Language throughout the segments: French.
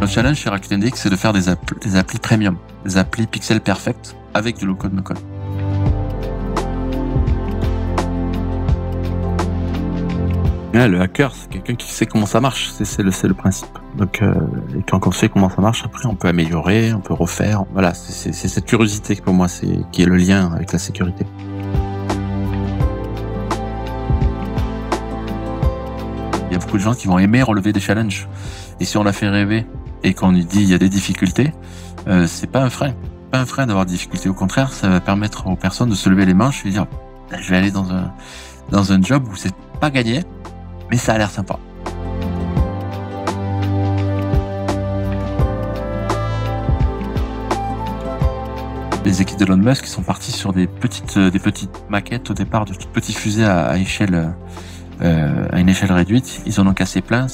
Notre challenge chez Rakuten DX, c'est de faire des applis premium, des applis pixel perfect avec du low-code, no-code. Ouais, le hacker, c'est quelqu'un qui sait comment ça marche, c'est le principe. Donc, et quand on sait comment ça marche, après, on peut améliorer, on peut refaire. Voilà, c'est cette curiosité pour moi, qui est le lien avec la sécurité. Il y a beaucoup de gens qui vont aimer relever des challenges. Et si on la fait rêver et qu'on lui dit il y a des difficultés, c'est pas un frein. Pas un frein d'avoir des difficultés. Au contraire, ça va permettre aux personnes de se lever les manches et dire je vais aller dans un job où c'est pas gagné, mais ça a l'air sympa. Les équipes d'Elon Musk sont parties sur des petites maquettes au départ, de toutes petites fusées à une échelle réduite. Ils en ont cassé plein.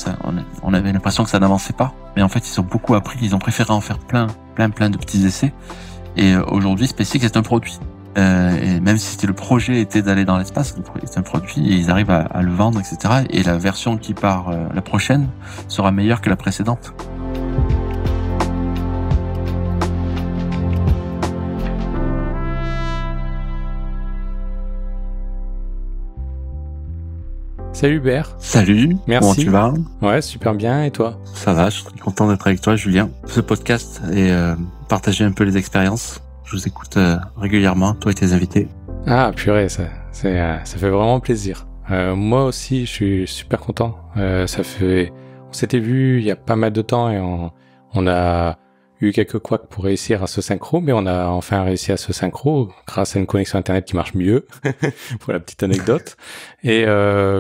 On avait l'impression que ça n'avançait pas, mais en fait ils ont beaucoup appris. Ils ont préféré en faire plein de petits essais. Et aujourd'hui, SpaceX est un produit. Et même si le projet était d'aller dans l'espace, c'est un produit et ils arrivent à le vendre, etc. Et la version qui part, la prochaine, sera meilleure que la précédente. Salut Hubert. Salut. Merci. Comment tu vas? Ouais, super bien. Et toi? Ça va, je suis très content d'être avec toi, Julien. Ce podcast et partager un peu les expériences. Je vous écoute régulièrement, toi et tes invités. Ah, purée, ça fait vraiment plaisir. Moi aussi, je suis super content. On s'était vu il y a pas mal de temps et on a eu quelques couacs pour réussir à se synchro, mais on a enfin réussi à se synchro grâce à une connexion internet qui marche mieux, pour la petite anecdote. Et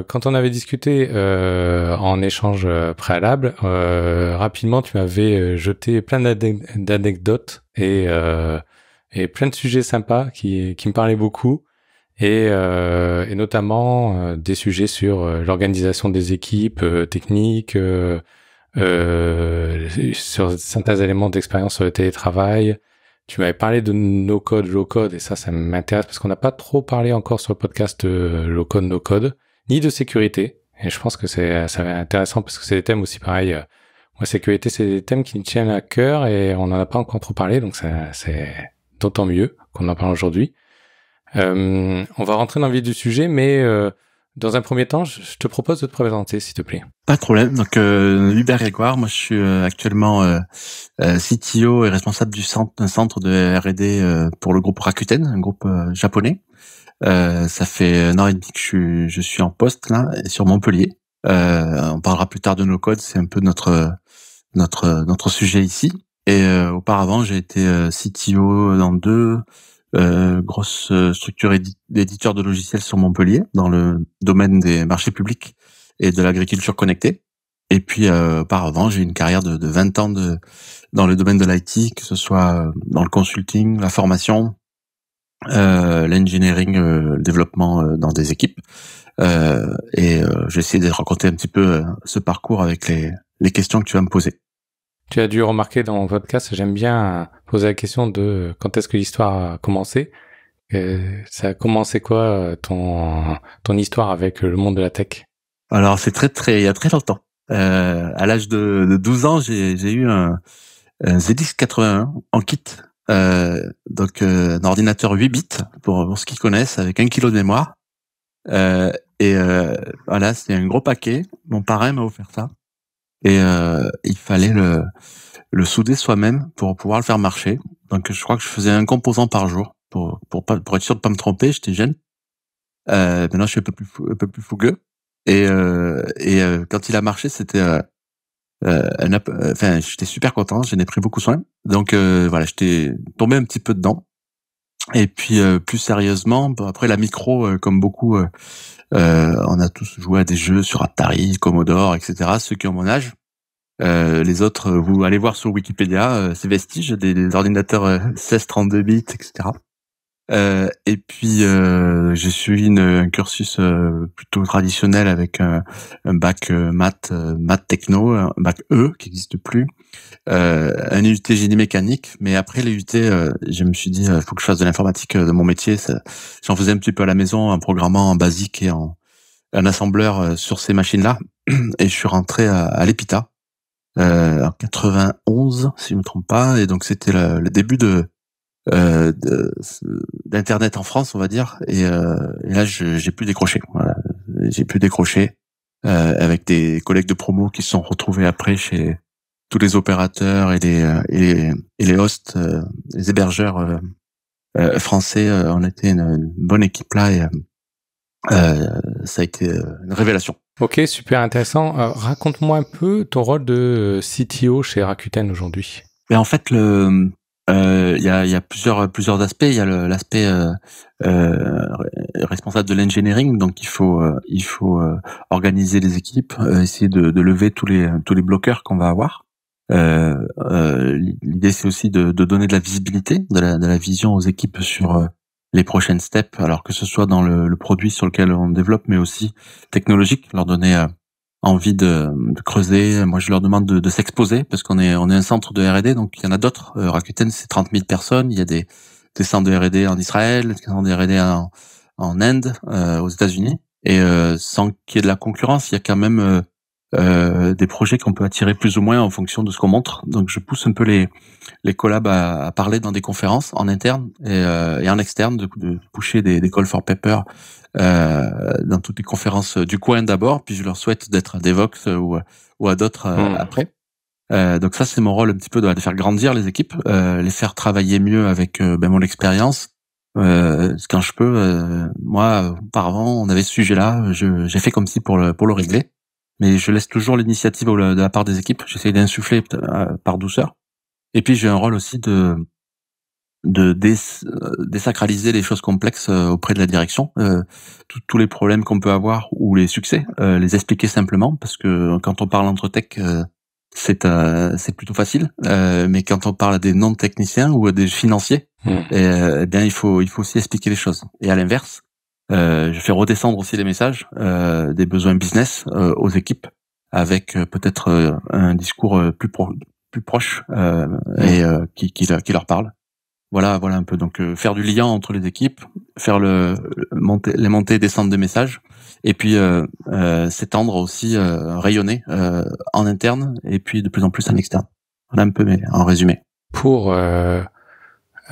quand on avait discuté en échange préalable, rapidement tu m'avais jeté plein d'anecdotes et plein de sujets sympas qui me parlaient beaucoup, et notamment des sujets sur l'organisation des équipes techniques, sur certains éléments d'expérience sur le télétravail. Tu m'avais parlé de no-code, low-code, et ça m'intéresse parce qu'on n'a pas trop parlé encore sur le podcast low-code, no-code, ni de sécurité. Et je pense que ça va être intéressant parce que c'est des thèmes aussi pareil. Moi, sécurité, c'est des thèmes qui me tiennent à cœur et on n'en a pas encore trop parlé, donc c'est d'autant mieux qu'on en parle aujourd'hui. On va rentrer dans le vif du sujet, mais dans un premier temps, je te propose de te présenter, s'il te plaît. Pas de problème. Donc, Hubert Grégoire, moi je suis actuellement CTO et responsable d'un centre de R&D pour le groupe Rakuten, un groupe japonais. Ça fait 1 an et demi que je suis en poste là, sur Montpellier. On parlera plus tard de nos codes, c'est un peu notre sujet ici. Et auparavant, j'ai été CTO dans 2 grosses structures d'éditeurs de logiciels sur Montpellier, dans le domaine des marchés publics et de l'agriculture connectée. Et puis auparavant, j'ai une carrière de 20 ans dans le domaine de l'IT, que ce soit dans le consulting, la formation, l'engineering, le développement dans des équipes. J'ai essayé de raconter un petit peu ce parcours avec les questions que tu vas me poser. Tu as dû remarquer dans mon podcast, j'aime bien poser la question de quand est-ce que l'histoire a commencé. Ça a commencé quoi, ton histoire avec le monde de la tech? Alors, c'est il y a très longtemps. À l'âge de 12 ans, j'ai eu un ZX81 en kit. Donc, un ordinateur 8 bits, pour ceux qui connaissent, avec 1 kilo de mémoire. Voilà, c'était un gros paquet. Mon parrain m'a offert ça. Et il fallait le souder soi-même pour pouvoir le faire marcher. Donc je crois que je faisais un composant par jour pour être sûr de pas me tromper. J'étais jeune. Maintenant je suis un peu plus fougueux. Et quand il a marché, c'était j'étais super content. J'en ai pris beaucoup soin. Donc voilà, j'étais tombé un petit peu dedans. Et puis plus sérieusement, après la micro, comme beaucoup, on a tous joué à des jeux sur Atari, Commodore, etc. Ceux qui ont mon âge. Les autres, vous allez voir sur Wikipédia, c'est vestiges des ordinateurs 16-32 bits, etc. Et puis j'ai suivi un cursus plutôt traditionnel avec un bac maths techno, un bac E qui n'existe plus, un UT génie mécanique. Mais après les UT, je me suis dit faut que je fasse de l'informatique de mon métier. J'en faisais un petit peu à la maison en programmant en basique et en assembleur sur ces machines-là. Et je suis rentré à l'EPITA en 91, si je me trompe pas, et donc c'était le début d'internet en France, on va dire, et là j'ai pu décrocher. Voilà. J'ai pu décrocher avec des collègues de promo qui se sont retrouvés après chez tous les opérateurs et les hosts, les hébergeurs français. On était une bonne équipe là, et ça a été une révélation. Ok, super intéressant. Raconte-moi un peu ton rôle de CTO chez Rakuten aujourd'hui. Mais en fait, il y a plusieurs aspects. Il y a l'aspect responsable de l'engineering, donc il faut organiser les équipes, essayer de lever tous les bloqueurs qu'on va avoir. L'idée, c'est aussi de donner de la visibilité, de la vision aux équipes sur les prochaines steps, alors que ce soit dans le produit sur lequel on développe, mais aussi technologique, leur donner envie de creuser. Moi, je leur demande de s'exposer, parce on est un centre de R&D, donc il y en a d'autres. Rakuten, c'est 30 000 personnes. Il y a des centres de R&D en Israël, des centres de R&D en Inde, aux États-Unis. Et sans qu'il y ait de la concurrence, il y a quand même des projets qu'on peut attirer plus ou moins en fonction de ce qu'on montre. Donc, je pousse un peu les collabs à parler dans des conférences en interne et en externe, de pusher des call for paper dans toutes les conférences du coin d'abord, puis je leur souhaite d'être à Devox ou à d'autres après. Donc ça, c'est mon rôle un petit peu de faire grandir les équipes, les faire travailler mieux avec mon expérience. Quand je peux, moi, auparavant, on avait ce sujet-là, j'ai fait comme si pour le régler, mais je laisse toujours l'initiative de la part des équipes. J'essaie d'insuffler par douceur. Et puis j'ai un rôle aussi de désacraliser les choses complexes auprès de la direction, tous les problèmes qu'on peut avoir ou les succès, les expliquer simplement, parce que quand on parle entre tech, c'est plutôt facile, mais quand on parle à des non-techniciens ou à des financiers, eh bien il faut aussi expliquer les choses. Et à l'inverse, je fais redescendre aussi les messages des besoins business aux équipes, avec peut-être un discours plus proche et qui leur parle. Voilà un peu. Donc faire du lien entre les équipes, faire les montées et descentes des messages, et puis s'étendre aussi, rayonner en interne et puis de plus en plus en externe. Voilà un peu, mais en résumé. Pour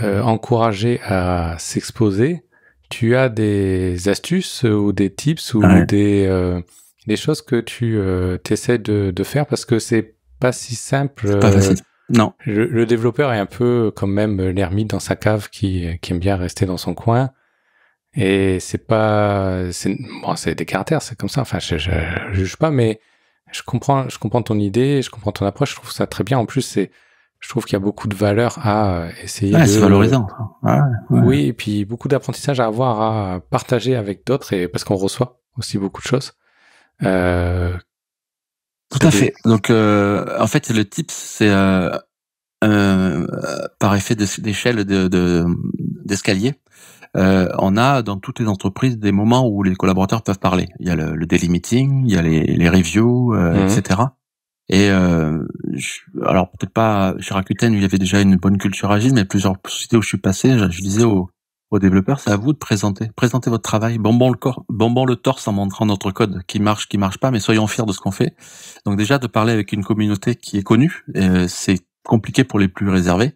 encourager à s'exposer, tu as des astuces ou des tips ou des choses que tu essaies de faire, parce que c'est pas si simple. C'est pas facile. Non. Le développeur est un peu comme même l'ermite dans sa cave qui aime bien rester dans son coin. Et c'est des caractères, c'est comme ça. Enfin, je juge pas, mais je comprends ton idée, je comprends ton approche. Je trouve ça très bien. En plus, je trouve qu'il y a beaucoup de valeur à essayer c'est valorisant. Ouais. Oui, et puis beaucoup d'apprentissage à avoir, à partager avec d'autres, et parce qu'on reçoit aussi beaucoup de choses. Tout à fait. Donc, en fait, le tips, c'est par effet d'échelle d'escalier. On a dans toutes les entreprises des moments où les collaborateurs peuvent parler. Il y a le daily meeting, il y a les reviews, etc. Et alors peut-être pas chez Rakuten, il y avait déjà une bonne culture agile, mais plusieurs sociétés où je suis passé, je disais aux développeurs, c'est à vous de présenter votre travail, bombons le torse en montrant notre code qui marche pas, mais soyons fiers de ce qu'on fait. Donc déjà de parler avec une communauté qui est connue, c'est compliqué pour les plus réservés,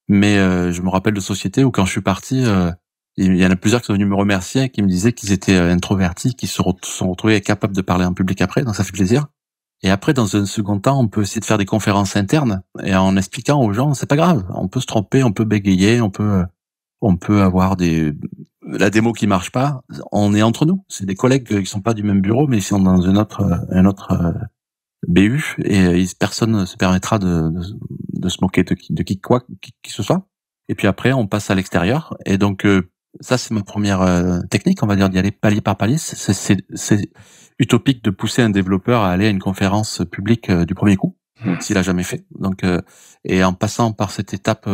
mais je me rappelle de sociétés où quand je suis parti, il y en a plusieurs qui sont venus me remercier et qui me disaient qu'ils étaient introvertis, qui se sont retrouvés capables de parler en public après, donc ça fait plaisir. Et après, dans un second temps, on peut essayer de faire des conférences internes et en expliquant aux gens, c'est pas grave, on peut se tromper, on peut bégayer, on peut avoir la démo qui marche pas. On est entre nous. C'est des collègues qui sont pas du même bureau, mais ils sont dans un autre BU et personne ne se permettra de se moquer de qui que ce soit. Et puis après, on passe à l'extérieur. Et donc, ça, c'est ma première technique, on va dire, d'y aller palier par palier. C'est utopique de pousser un développeur à aller à une conférence publique du premier coup, s'il a jamais fait. Donc, et en passant par cette étape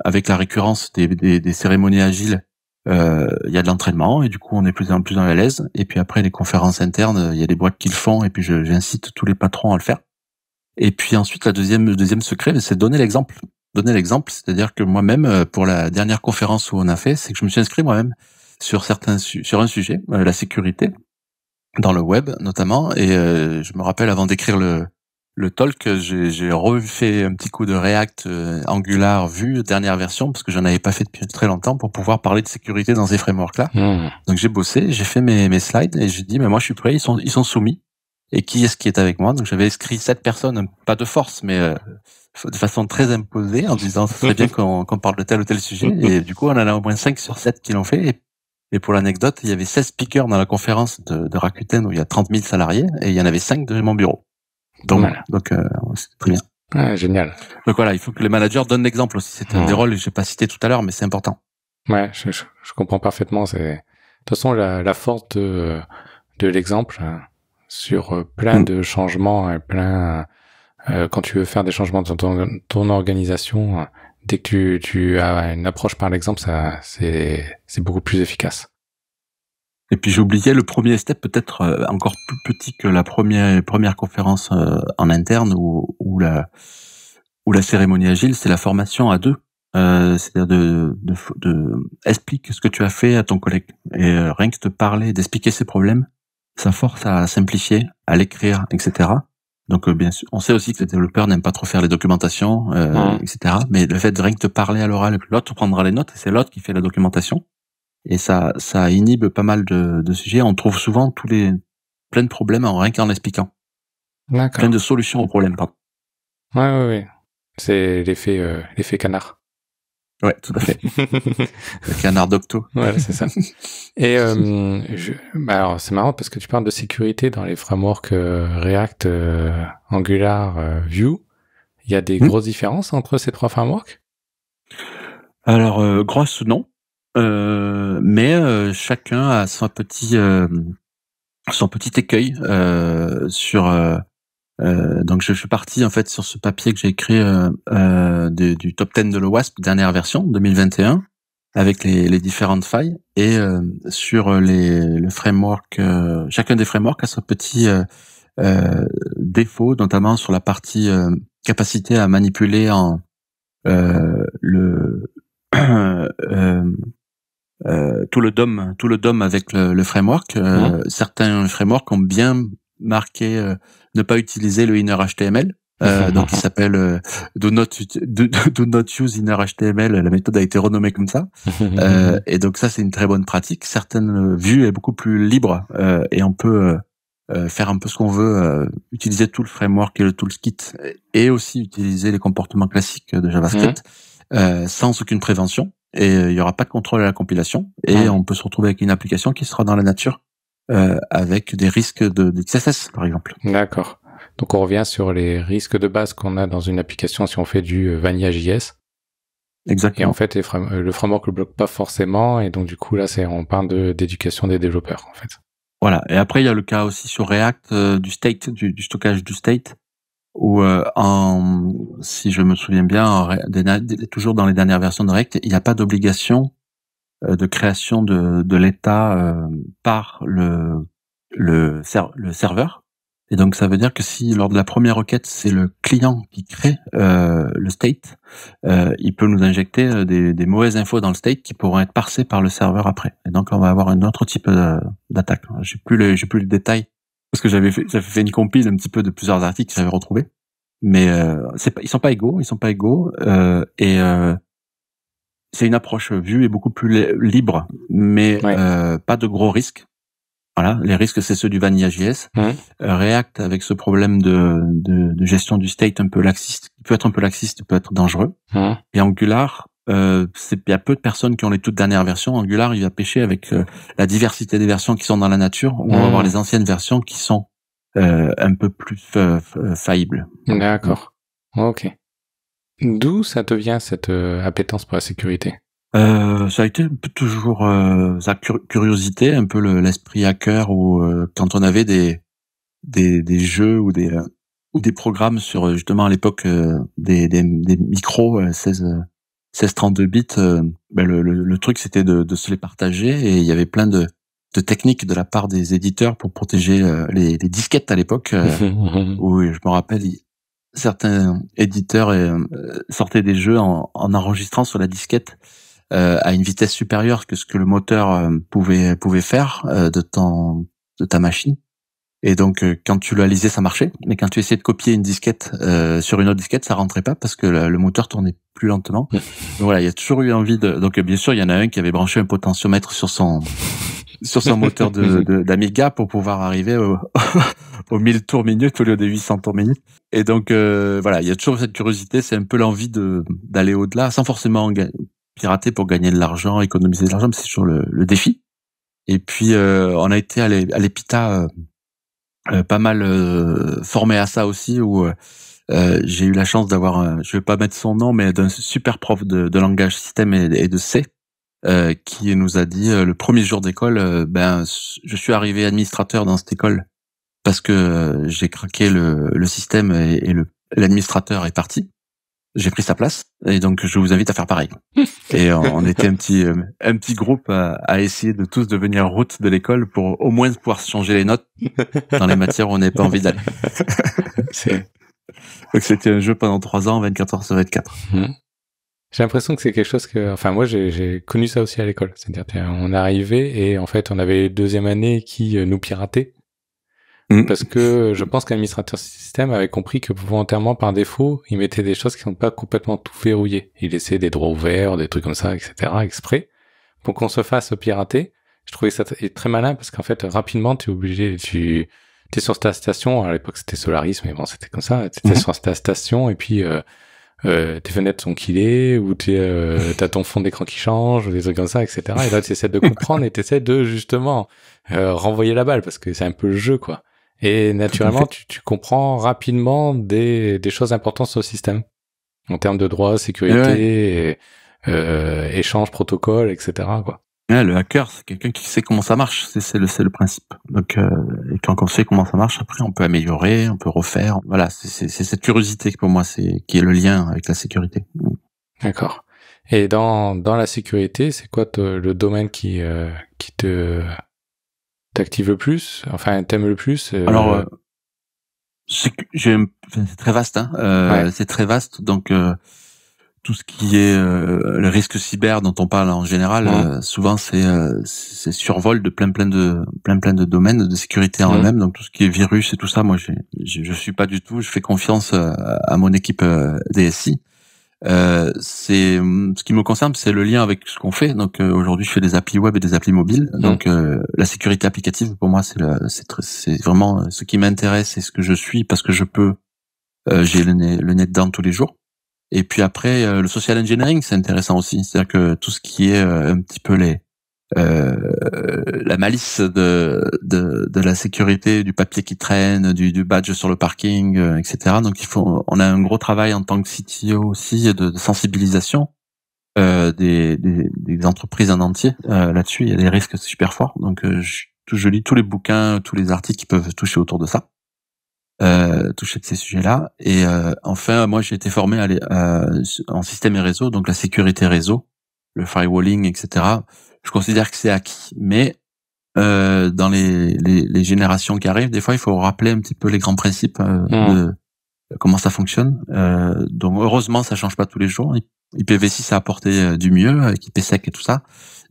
avec la récurrence des cérémonies agiles, il y a de l'entraînement et du coup on est plus en plus à l'aise. Et puis après les conférences internes, il y a des boîtes qui le font et puis j'incite tous les patrons à le faire. Et puis ensuite le deuxième secret, c'est donner l'exemple. Donner l'exemple, c'est-à-dire que moi-même pour la dernière conférence où on a fait, c'est que je me suis inscrit moi-même sur un sujet, la sécurité dans le web notamment. Et je me rappelle avant d'écrire le talk, j'ai refait un petit coup de React Angular Vue, dernière version, parce que j'en avais pas fait depuis très longtemps, pour pouvoir parler de sécurité dans ces frameworks-là. Donc j'ai bossé, j'ai fait mes slides, et j'ai dit, mais moi je suis prêt, ils sont soumis. Et qui est-ce qui est avec moi? Donc j'avais inscrit 7 personnes, pas de force, mais de façon très imposée, en disant, ce serait bien qu'on parle de tel ou tel sujet. Et du coup, on en a au moins 5 sur 7 qui l'ont fait. Et pour l'anecdote, il y avait 16 speakers dans la conférence de Rakuten, où il y a 30 000 salariés, et il y en avait 5 de mon bureau. Donc, c'est très bien. Ouais, génial. Donc voilà, il faut que les managers donnent l'exemple aussi. C'est un des rôles que j'ai pas cité tout à l'heure, mais c'est important. Ouais, je comprends parfaitement. De toute façon, la force de l'exemple sur plein de changements et quand tu veux faire des changements dans ton organisation, dès que tu as une approche par l'exemple, c'est beaucoup plus efficace. Et puis j'ai oublié le premier step, peut-être encore plus petit que la première conférence en interne ou la cérémonie agile, c'est la formation à deux. C'est-à-dire de explique ce que tu as fait à ton collègue. Et rien que te parler, d'expliquer ses problèmes, ça force à simplifier, à l'écrire, etc. Donc bien sûr, on sait aussi que les développeurs n'aiment pas trop faire les documentations, etc. Mais le fait de rien que te parler à l'oral, l'autre prendra les notes et c'est l'autre qui fait la documentation. Et ça inhibe pas mal de sujets. On trouve souvent plein de problèmes rien qu'en l'expliquant. D'accord. Plein de solutions aux problèmes, pardon. Ouais. C'est l'effet canard. Ouais, tout à fait. Le canard d'Octo. Ouais, c'est ça. Et alors c'est marrant parce que tu parles de sécurité dans les frameworks React, Angular, Vue. Il y a des grosses différences entre ces trois frameworks? Alors grosses non, mais chacun a son petit écueil sur. Donc je suis parti en fait sur ce papier que j'ai écrit du top 10 de l'OWASP, dernière version 2021, avec les différentes failles, et sur le framework, chacun des frameworks a son petit défaut, notamment sur la partie capacité à manipuler tout le DOM avec le framework. Certains frameworks ont bien marqué ne pas utiliser le inner HTML. Donc il s'appelle do not use inner HTML. La méthode a été renommée comme ça. Et donc ça c'est une très bonne pratique. Certaines vues est beaucoup plus libre et on peut faire un peu ce qu'on veut, utiliser tout le framework et le toolkit, et aussi utiliser les comportements classiques de JavaScript sans aucune prévention. Et il y aura pas de contrôle à la compilation, et on peut se retrouver avec une application qui sera dans la nature avec des risques de XSS par exemple. D'accord. Donc on revient sur les risques de base qu'on a dans une application si on fait du Vanilla.js. Exactement. Et en fait, le framework le bloque pas forcément, et donc du coup là, on parle d'éducation des développeurs en fait. Voilà. Et après il y a le cas aussi sur React du state, du stockage du state, où si je me souviens bien, toujours dans les dernières versions de React, il n'y a pas d'obligation de création de l'état par le serveur. Et donc ça veut dire que si lors de la première requête c'est le client qui crée le state, il peut nous injecter des mauvaises infos dans le state qui pourront être parsées par le serveur après. Et donc on va avoir un autre type d'attaque. J'ai plus le détail parce que j'avais fait une compile un petit peu de plusieurs articles que j'avais retrouvés. Mais ils sont pas égaux, et c'est une approche Vue est beaucoup plus libre, mais pas de gros risques. Voilà, les risques c'est ceux du Vanilla.js. React avec ce problème de gestion du state un peu laxiste, il peut être un peu laxiste, il peut être dangereux. Et Angular, il y a peu de personnes qui ont les toutes dernières versions. Angular, il va pêcher avec la diversité des versions qui sont dans la nature. On va avoir les anciennes versions qui sont un peu plus faillible. D'accord. Ok. D'où ça te vient cette appétence pour la sécurité? Ça a été un peu toujours sa curiosité, un peu l'esprit hacker, où quand on avait des jeux ou des programmes sur justement à l'époque des micros 16-32 bits, le truc c'était de se les partager, et il y avait plein de techniques de la part des éditeurs pour protéger les disquettes à l'époque, où je me rappelle certains éditeurs sortaient des jeux en enregistrant sur la disquette à une vitesse supérieure que ce que le moteur pouvait faire de ta machine. Et donc, quand tu la lisais, ça marchait. Mais quand tu essayais de copier une disquette sur une autre disquette, ça rentrait pas parce que le moteur tournait plus lentement. Donc voilà, il y a toujours eu envie de... Donc bien sûr, il y en a un qui avait branché un potentiomètre sur son moteur d'Amiga pour pouvoir arriver aux 1000 tours minute au lieu des 800 tours minute. Et donc voilà, il y a toujours cette curiosité, c'est un peu l'envie d'aller au-delà, sans forcément pirater pour gagner de l'argent, économiser de l'argent, mais c'est toujours le défi. Et puis on a été à l'EPITA pas mal formé à ça aussi, où j'ai eu la chance d'avoir, je vais pas mettre son nom, mais d'un super prof de langage système et de C, qui nous a dit le premier jour d'école, je suis arrivé administrateur dans cette école parce que j'ai craqué le système et l'administrateur est parti. J'ai pris sa place et donc je vous invite à faire pareil. Et on était un petit groupe à essayer de tous devenir route de l'école pour au moins pouvoir changer les notes dans les matières où on n'avait pas envie d'aller. Donc c'était un jeu pendant 3 ans, 24 heures sur 24. J'ai l'impression que c'est quelque chose que, enfin moi j'ai connu ça aussi à l'école. C'est-à-dire on arrivait et en fait on avait deuxième année qui nous piratait. Parce que je pense qu'un administrateur système avait compris que volontairement, par défaut, il mettait des choses qui sont pas complètement tout verrouillées. Il laissait des droits ouverts, des trucs comme ça, etc., exprès, pour qu'on se fasse pirater. Je trouvais ça très malin parce qu'en fait, rapidement, t'es obligé, t'es sur ta station, à l'époque c'était Solaris, mais bon, c'était comme ça, t'es sur ta station et puis tes fenêtres sont killées, ou t'as ton fond d'écran qui change, ou des trucs comme ça, etc. Et là, t'essaies de comprendre et t'essaies de, justement, renvoyer la balle parce que c'est un peu le jeu, quoi. Et naturellement, tu comprends rapidement des choses importantes sur le système. En termes de droits, sécurité, échange, protocole, etc., quoi. Ouais, le hacker, c'est quelqu'un qui sait comment ça marche. C'est le principe. Donc, et quand on sait comment ça marche, après, on peut améliorer, on peut refaire. Voilà, c'est cette curiosité pour moi, qui est le lien avec la sécurité. D'accord. Et dans la sécurité, c'est quoi le domaine qui t'active le plus, enfin t'aimes le plus? Alors, c'est très vaste, hein. C'est très vaste, donc tout ce qui est le risque cyber dont on parle en général, souvent c'est survol de plein de domaines de sécurité en eux-mêmes. Donc tout ce qui est virus et tout ça, moi je suis pas du tout. Je fais confiance à mon équipe DSI. C'est ce qui me concerne, c'est le lien avec ce qu'on fait. Donc aujourd'hui, je fais des applis web et des applis mobiles. Donc la sécurité applicative, pour moi, c'est vraiment ce qui m'intéresse et ce que je suis parce que je peux, j'ai le nez dedans tous les jours. Et puis après, le social engineering, c'est intéressant aussi. C'est-à-dire que tout ce qui est un petit peu la malice de la sécurité, du papier qui traîne, du badge sur le parking, etc. Donc on a un gros travail en tant que CTO aussi de sensibilisation des entreprises en entier là-dessus. Il y a des risques super forts. Donc je lis tous les bouquins, tous les articles qui peuvent toucher autour de ça, toucher de ces sujets-là. Et enfin, moi j'ai été formé en système et réseau, donc la sécurité réseau, le firewalling, etc. Je considère que c'est acquis, mais dans les générations qui arrivent, des fois, il faut rappeler un petit peu les grands principes de comment ça fonctionne. Donc, heureusement, ça change pas tous les jours. IPv6 a apporté du mieux, avec IPsec et tout ça,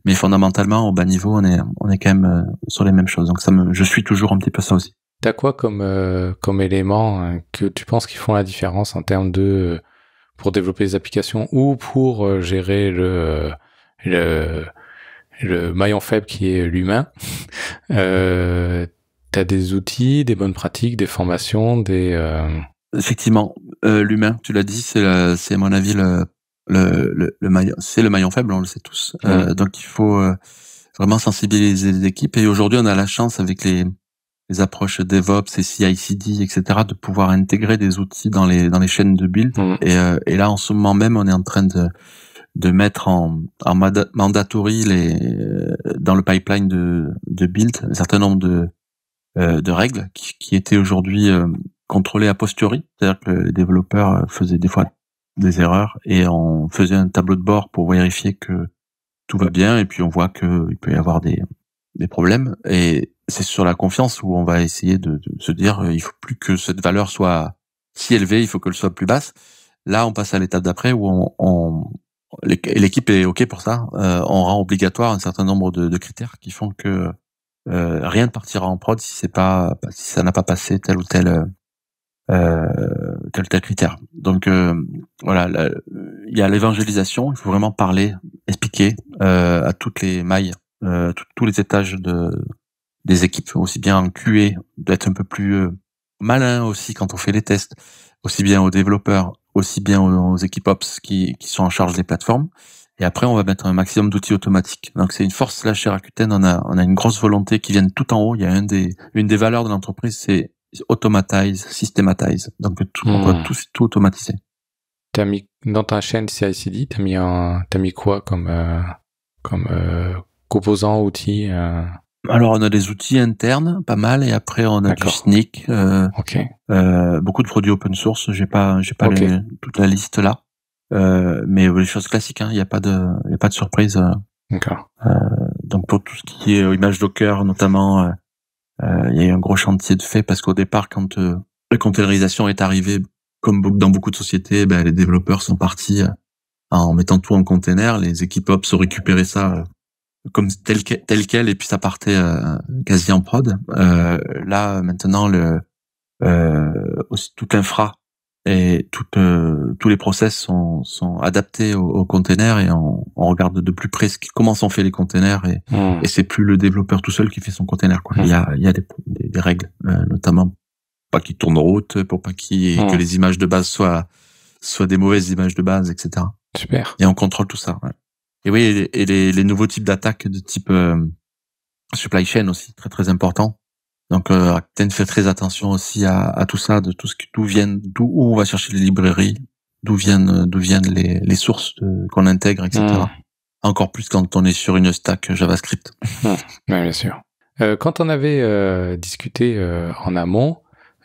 mais fondamentalement, au bas niveau, on est quand même sur les mêmes choses. Donc, je suis toujours un petit peu ça aussi. T'as quoi comme éléments que tu penses qui font la différence en termes de pour développer des applications ou pour gérer le maillon faible qui est l'humain? T'as des outils, des bonnes pratiques, des formations, Effectivement, l'humain, tu l'as dit, c'est à mon avis le maillon, c'est le maillon faible, on le sait tous. Donc il faut vraiment sensibiliser les équipes. Et aujourd'hui, on a la chance avec les approches DevOps et CI/CD, etc., de pouvoir intégrer des outils dans les chaînes de build. Et là, en ce moment même, on est en train de mettre en mandatory dans le pipeline de build un certain nombre de règles qui étaient aujourd'hui contrôlées a posteriori, c'est-à-dire que les développeurs faisaient des fois des erreurs et on faisait un tableau de bord pour vérifier que tout va bien, et puis on voit que il peut y avoir des problèmes, et c'est sur la confiance où on va essayer de se dire il faut plus que cette valeur soit si élevée, il faut qu'elle soit plus basse. Là, on passe à l'étape d'après où l'équipe est OK pour ça. On rend obligatoire un certain nombre de critères qui font que rien ne partira en prod si ça n'a pas passé tel ou tel critère. Donc voilà, il y a l'évangélisation, il faut vraiment parler, expliquer à toutes les mailles, tous les étages des équipes, aussi bien en QA, d'être un peu plus malin aussi quand on fait les tests, aussi bien aux développeurs, aussi bien aux équipes Ops qui sont en charge des plateformes. Et après, on va mettre un maximum d'outils automatiques. Donc, c'est une force là chez Rakuten. On a une grosse volonté qui vient tout en haut. Il y a une des valeurs de l'entreprise, c'est automatize, systematize. Donc, on doit tout automatiser. T'as mis dans ta chaîne CI/CD, t'as mis quoi comme composants, outils Alors, on a des outils internes, pas mal, et après, on a du Snyk, beaucoup de produits open source. J'ai pas toute la liste là. Mais les choses classiques, hein, il y a pas de surprise. D'accord. Donc pour tout ce qui est image Docker notamment, il y a eu un gros chantier de fait parce qu'au départ, quand la containerisation est arrivée, comme dans beaucoup de sociétés, les développeurs sont partis en mettant tout en container. Les équipes Ops ont récupéré ça comme tel quel et puis ça partait quasi en prod. Là maintenant, toute l'infra et tous les process sont adaptés aux containers et on regarde de plus près comment sont faits les containers et c'est plus le développeur tout seul qui fait son container, quoi. Il y a des règles, notamment pas qu'il tourne route, pour pas que les images de base soient des mauvaises images de base, etc. Super. Et on contrôle tout ça. Ouais. Et oui, et les nouveaux types d'attaques de type supply chain aussi, très très important. Donc Rakuten fait très attention aussi à tout ça, de tout où on va chercher les librairies, d'où viennent les sources qu'on intègre, etc. Encore plus quand on est sur une stack JavaScript. Oui, bien sûr. Quand on avait discuté en amont,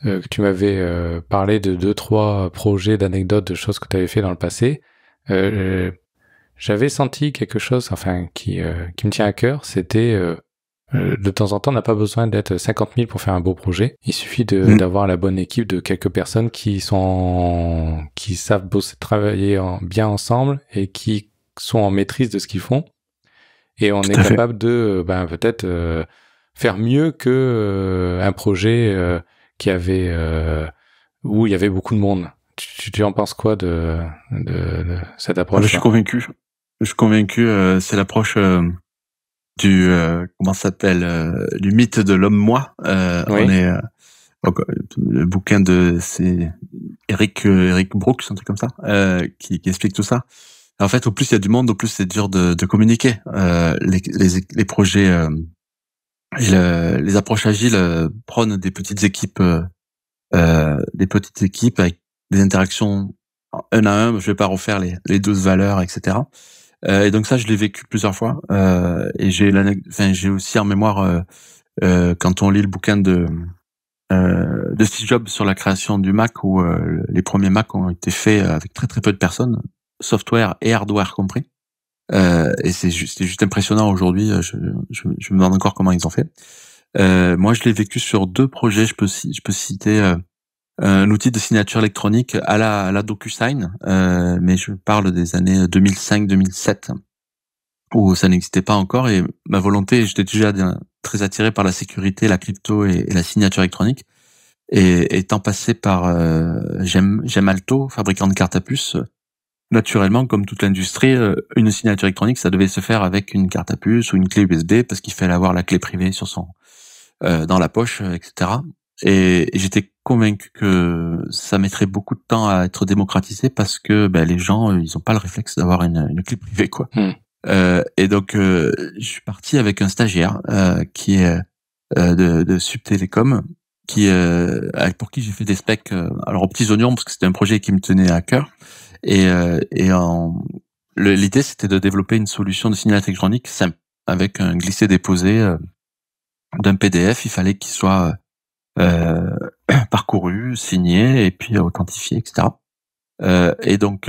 que tu m'avais parlé de 2-3 projets, d'anecdotes, de choses que tu avais fait dans le passé, j'avais senti quelque chose, qui me tient à cœur, c'était de temps en temps, on n'a pas besoin d'être 50 000 pour faire un beau projet. Il suffit d'avoir la bonne équipe de quelques personnes qui savent travailler bien ensemble et qui sont en maîtrise de ce qu'ils font. Et on est capable de peut-être faire mieux que un projet qui avait où il y avait beaucoup de monde. Tu en penses quoi de cette approche? Je suis convaincu. C'est l'approche du comment ça s'appelle, du mythe de l'homme-moi. Oui. On est le bouquin c'est Eric Brooks, un truc comme ça, qui explique tout ça. En fait, au plus il y a du monde, au plus c'est dur de communiquer. Les projets et les approches agiles prônent des petites équipes avec des interactions un à un. Je vais pas refaire les 12 valeurs, etc. Et donc ça, je l'ai vécu plusieurs fois. Et j'ai aussi en mémoire quand on lit le bouquin de Steve Jobs sur la création du Mac, où les premiers Mac ont été faits avec très très peu de personnes, software et hardware compris. Et c'est juste impressionnant aujourd'hui. Je me demande encore comment ils ont fait. Moi, je l'ai vécu sur 2 projets. Je peux citer un outil de signature électronique à la DocuSign, mais je parle des années 2005-2007 où ça n'existait pas encore, et ma volonté, j'étais déjà très attiré par la sécurité, la crypto et la signature électronique, et étant passé par Gemalto, fabricant de cartes à puce, naturellement, comme toute l'industrie, une signature électronique, ça devait se faire avec une carte à puce ou une clé USB, parce qu'il fallait avoir la clé privée sur dans la poche, etc. Et j'étais convaincu que ça mettrait beaucoup de temps à être démocratisé parce que les gens, ils ont pas le réflexe d'avoir une clé privée, quoi. Et donc je suis parti avec un stagiaire qui est de Subtelecom, pour qui j'ai fait des specs alors aux petits oignons, parce que c'était un projet qui me tenait à cœur. Et l'idée, c'était de développer une solution de signature électronique simple avec un glissé-déposé d'un PDF. Il fallait qu'il soit parcouru, signé et puis authentifié, etc. Et donc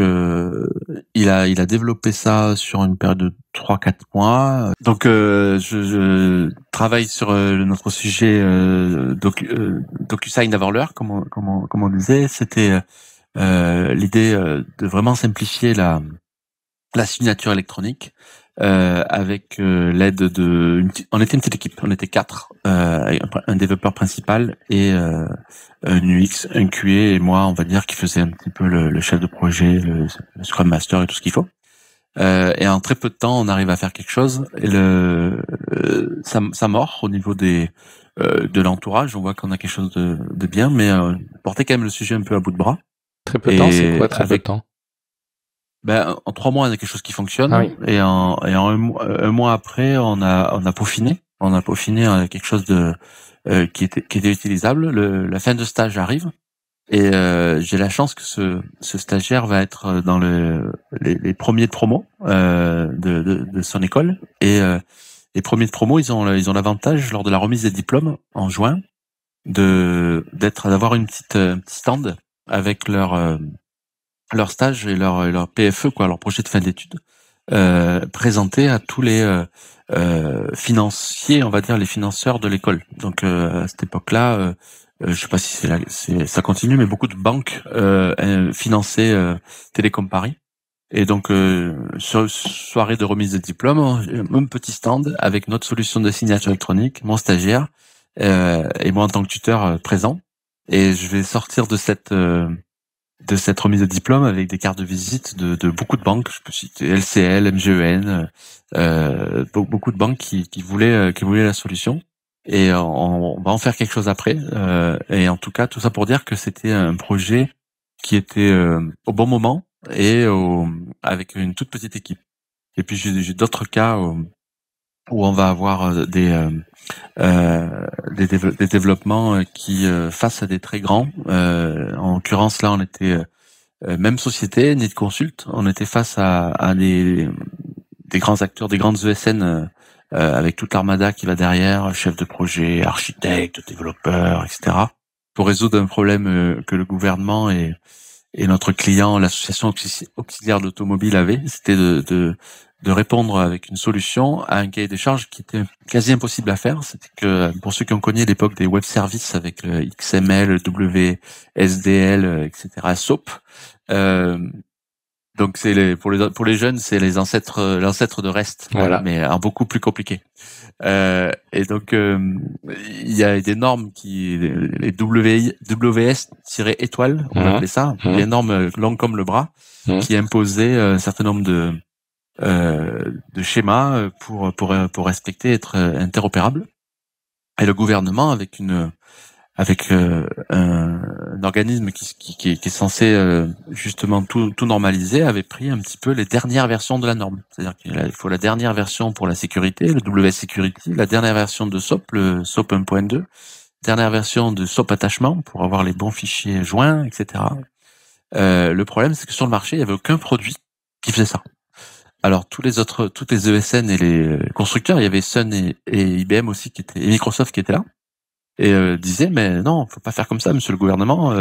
il a développé ça sur une période de 3-4 mois. Donc je travaille sur notre sujet DocuSign avant l'heure, comme on disait. C'était l'idée de vraiment simplifier la signature électronique avec l'aide de... On était une petite équipe, on était 4, un développeur principal et un UX, un QA et moi, on va dire, qui faisait un petit peu le chef de projet, le Scrum Master et tout ce qu'il faut. Et en très peu de temps, on arrive à faire quelque chose. Et ça mord au niveau de l'entourage. On voit qu'on a quelque chose de bien, mais porter quand même le sujet un peu à bout de bras. Très peu de temps, c'est quoi très peu de temps? En 3 mois, on a quelque chose qui fonctionne. Ah oui. Et en un mois après, on a peaufiné. On a peaufiné quelque chose qui était utilisable. La fin de stage arrive. Et j'ai la chance que ce stagiaire va être dans les premiers de promo de son école. Et les premiers de promo, ils ont l'avantage lors de la remise des diplômes en juin d'avoir un petit stand avec leur stage et leur PFE, quoi, leur projet de fin d'études, présenté à tous les financiers, on va dire les financeurs de l'école. Donc à cette époque-là, je sais pas si ça continue, mais beaucoup de banques finançaient Télécom Paris. Et donc soirée de remise de diplôme, un petit stand avec notre solution de signature électronique, mon stagiaire et moi en tant que tuteur présent. Et je vais sortir de cette remise de diplôme avec des cartes de visite de beaucoup de banques. Je peux citer LCL, MGEN, beaucoup de banques qui voulaient la solution. Et on va en faire quelque chose après. Et en tout cas, tout ça pour dire que c'était un projet qui était au bon moment et avec une toute petite équipe. Et puis j'ai d'autres cas où on va avoir des développements qui face à des très grands. En l'occurrence, là, on était même société, Need Consult. On était face à des grands acteurs, des grandes ESN avec toute l'armada qui va derrière, chef de projet, architecte, développeur, etc. Pour résoudre un problème que le gouvernement et notre client, l'association auxiliaire d'automobile avait, c'était de répondre avec une solution à un cahier des charges qui était quasi impossible à faire. C'était que, pour ceux qui ont connu l'époque des web services avec le XML, le WSDL, etc., SOAP, donc pour les jeunes, c'est l'ancêtre de REST, Voilà. Mais beaucoup plus compliqué. Et donc il y a des normes les WS-étoile, on appelait ça, des normes longues comme le bras, qui imposaient un certain nombre de schémas pour respecter, être interopérable. Et le gouvernement, avec un organisme qui est censé justement tout normaliser, avait pris un petit peu les dernières versions de la norme. C'est-à-dire qu'il faut la dernière version pour la sécurité, le WS Security, la dernière version de SOAP, le SOAP 1.2, dernière version de SOAP attachement pour avoir les bons fichiers joints, etc. Le problème, c'est que sur le marché, il n'y avait aucun produit qui faisait ça. Alors toutes les ESN et les constructeurs, il y avait Sun et IBM aussi et Microsoft qui étaient là. Et disait mais non, faut pas faire comme ça, monsieur le gouvernement.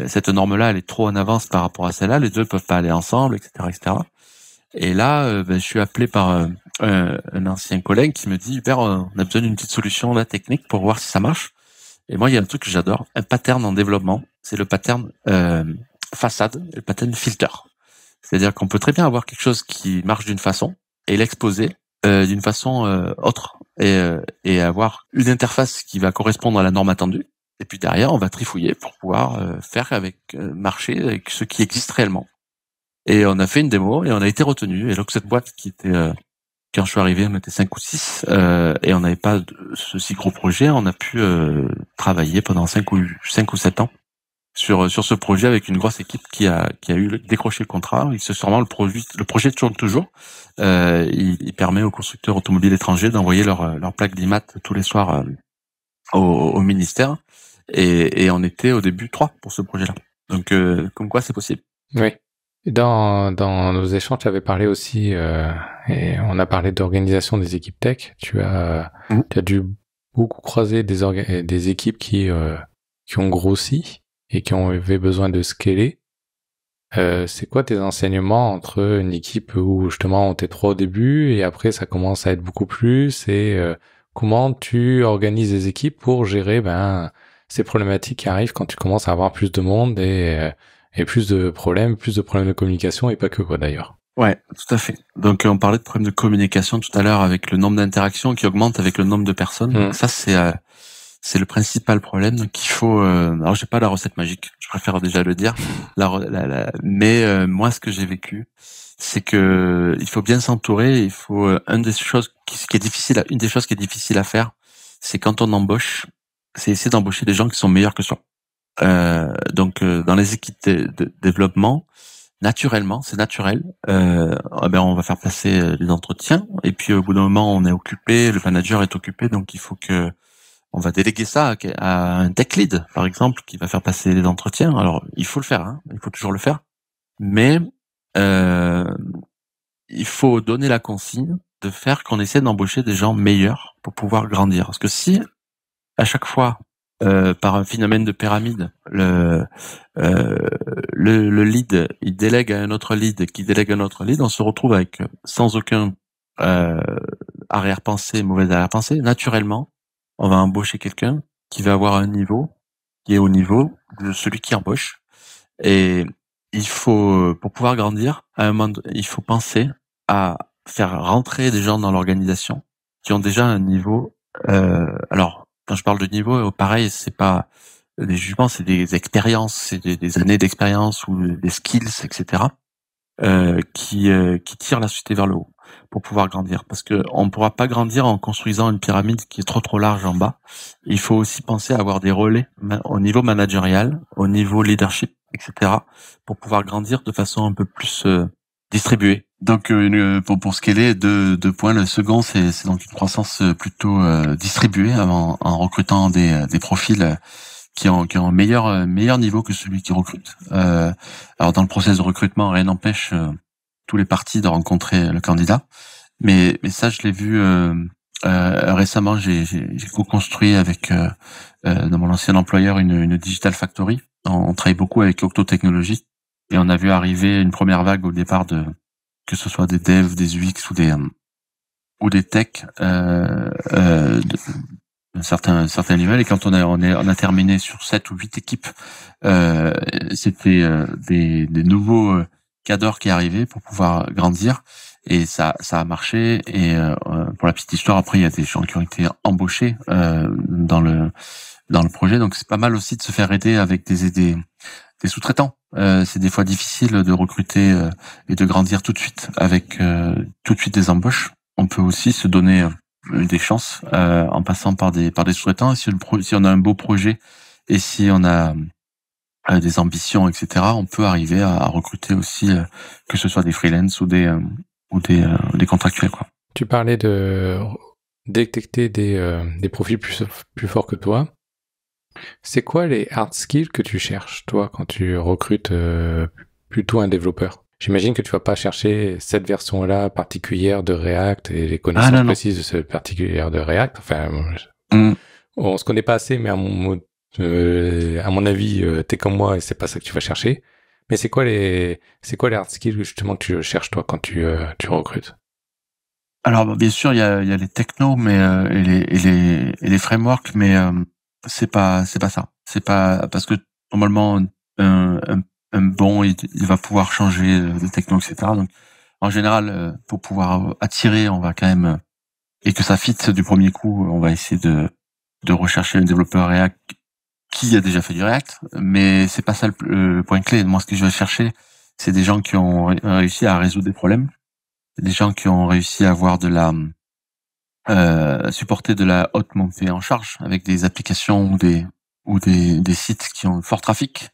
Cette norme-là, elle est trop en avance par rapport à celle-là. Les deux peuvent pas aller ensemble, etc., etc. Et là, je suis appelé par un ancien collègue qui me dit Hubert, on a besoin d'une petite solution là technique pour voir si ça marche. Et moi, il y a un truc que j'adore, un pattern en développement. C'est le pattern façade, le pattern filter. C'est-à-dire qu'on peut très bien avoir quelque chose qui marche d'une façon et l'exposer d'une façon autre et avoir une interface qui va correspondre à la norme attendue. Et puis derrière, on va trifouiller pour pouvoir faire marcher avec ce qui existe réellement. Et on a fait une démo et on a été retenu. Et donc cette boîte quand je suis arrivé, on était 5 ou 6 et on n'avait pas ce si gros projet. On a pu travailler pendant 5 ou 7 ans sur ce projet avec une grosse équipe qui a décroché le contrat. Et c'est sûrement le projet tourne toujours. Il permet aux constructeurs automobiles étrangers d'envoyer leur plaque d'IMAT tous les soirs au ministère. Et on était au début 3 pour ce projet-là. Donc comme quoi c'est possible. Oui. Dans nos échanges, tu avais parlé aussi, et on a parlé d'organisation des équipes tech. Tu as dû beaucoup croiser des équipes qui ont grossi et qui avaient besoin de scaler. C'est quoi tes enseignements entre une équipe où justement on était 3 au début et après ça commence à être beaucoup plus, et comment tu organises les équipes pour gérer ces problématiques qui arrivent quand tu commences à avoir plus de monde et plus de problèmes de communication, et pas que, quoi, d'ailleurs. Ouais, tout à fait. Donc on parlait de problème de communication tout à l'heure avec le nombre d'interactions qui augmente avec le nombre de personnes. Ça c'est le principal problème. Donc il faut. Alors j'ai pas la recette magique. Je préfère déjà le dire. Mais moi ce que j'ai vécu, c'est que il faut bien s'entourer. Il faut une des choses qui est difficile. Une des choses qui est difficile à faire, c'est quand on embauche, c'est essayer d'embaucher des gens qui sont meilleurs que soi. Donc dans les équipes de développement. Naturellement, c'est naturel. On va faire passer les entretiens et puis au bout d'un moment, on est occupé, le manager est occupé, donc il faut que on va déléguer ça à un tech lead, par exemple, qui va faire passer les entretiens. Alors, il faut le faire, hein, il faut toujours le faire, mais euh, il faut donner la consigne de faire qu'on essaie d'embaucher des gens meilleurs pour pouvoir grandir. Parce que si à chaque fois par un phénomène de pyramide, le lead, il délègue à un autre lead, qui délègue à un autre lead, on se retrouve avec sans aucun arrière-pensée, mauvaise arrière-pensée. Naturellement, on va embaucher quelqu'un qui va avoir un niveau qui est au niveau de celui qui embauche. Et il faut, pour pouvoir grandir, à un moment, il faut penser à faire rentrer des gens dans l'organisation qui ont déjà un niveau. Alors, quand je parle de niveau, pareil, c'est pas des jugements, c'est des expériences, c'est des années d'expérience ou des skills, etc. Qui tirent la société vers le haut pour pouvoir grandir. Parce que on ne pourra pas grandir en construisant une pyramide qui est trop large en bas. Il faut aussi penser à avoir des relais au niveau managérial, au niveau leadership, etc. pour pouvoir grandir de façon un peu plus distribuée. Donc pour scaler, deux points. Le second, c'est donc une croissance plutôt distribuée en recrutant des profils qui ont un meilleur niveau que celui qui recrute. Alors dans le process de recrutement, rien n'empêche tous les partis de rencontrer le candidat, mais ça je l'ai vu récemment. J'ai co-construit avec dans mon ancien employeur une digital factory. On travaille beaucoup avec Octo Technologies et on a vu arriver une première vague au départ que ce soit des devs, des UX ou des techs certains niveaux. Et quand on a terminé sur 7 ou 8 équipes, c'était des nouveaux cadres qui arrivaient pour pouvoir grandir, et ça a marché. Et pour la petite histoire, après il y a des gens qui ont été embauchés dans le projet. Donc c'est pas mal aussi de se faire aider avec des sous-traitants. C'est des fois difficile de recruter et de grandir tout de suite avec tout de suite des embauches. On peut aussi se donner des chances en passant par des sous-traitants. Si on a un beau projet et si on a des ambitions, etc., on peut arriver à recruter aussi que ce soit des freelances ou des contractuels, quoi. Tu parlais de détecter des profils plus forts que toi. C'est quoi les hard skills que tu cherches, toi, quand tu recrutes plutôt un développeur? J'imagine que tu vas pas chercher cette version-là particulière de React et les connaissances précises de cette particulière de React. Enfin, on se connaît pas assez, mais à mon avis, t'es comme moi et c'est pas ça que tu vas chercher. Mais c'est quoi les hard skills justement que tu cherches, toi, quand tu recrutes? Alors, bien sûr, il y a les technos, mais et les frameworks, mais c'est pas ça. C'est pas parce que normalement un bon, il va pouvoir changer de techno, etc. Donc, en général, pour pouvoir attirer, on va quand même et que ça fit du premier coup, on va essayer de rechercher un développeur React qui a déjà fait du React, mais c'est pas ça le point clé. Moi, ce que je vais chercher, c'est des gens qui ont réussi à résoudre des problèmes, des gens qui ont réussi à avoir supporter de la haute montée en charge avec des applications ou des sites qui ont fort trafic,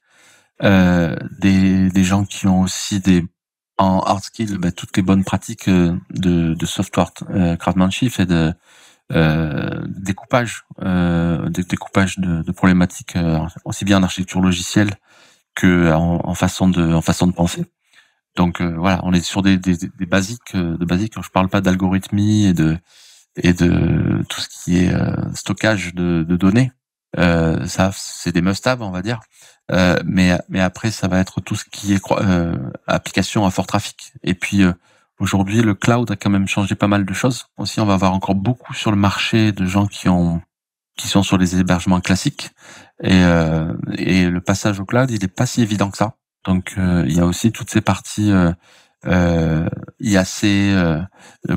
des gens qui ont aussi en hard skill toutes les bonnes pratiques de software craftsmanship et de découpage de problématiques aussi bien en architecture logicielle que en façon de penser. Donc voilà, on est sur des basiques Je parle pas d'algorithmie et de tout ce qui est stockage de données. Ça, c'est des must-have, on va dire. Mais après, ça va être tout ce qui est application à fort trafic. Et puis aujourd'hui, le cloud a quand même changé pas mal de choses. Aussi, on va avoir encore beaucoup sur le marché de gens qui sont sur les hébergements classiques. Et le passage au cloud, il est pas si évident que ça. Donc il y a aussi toutes ces parties IAC,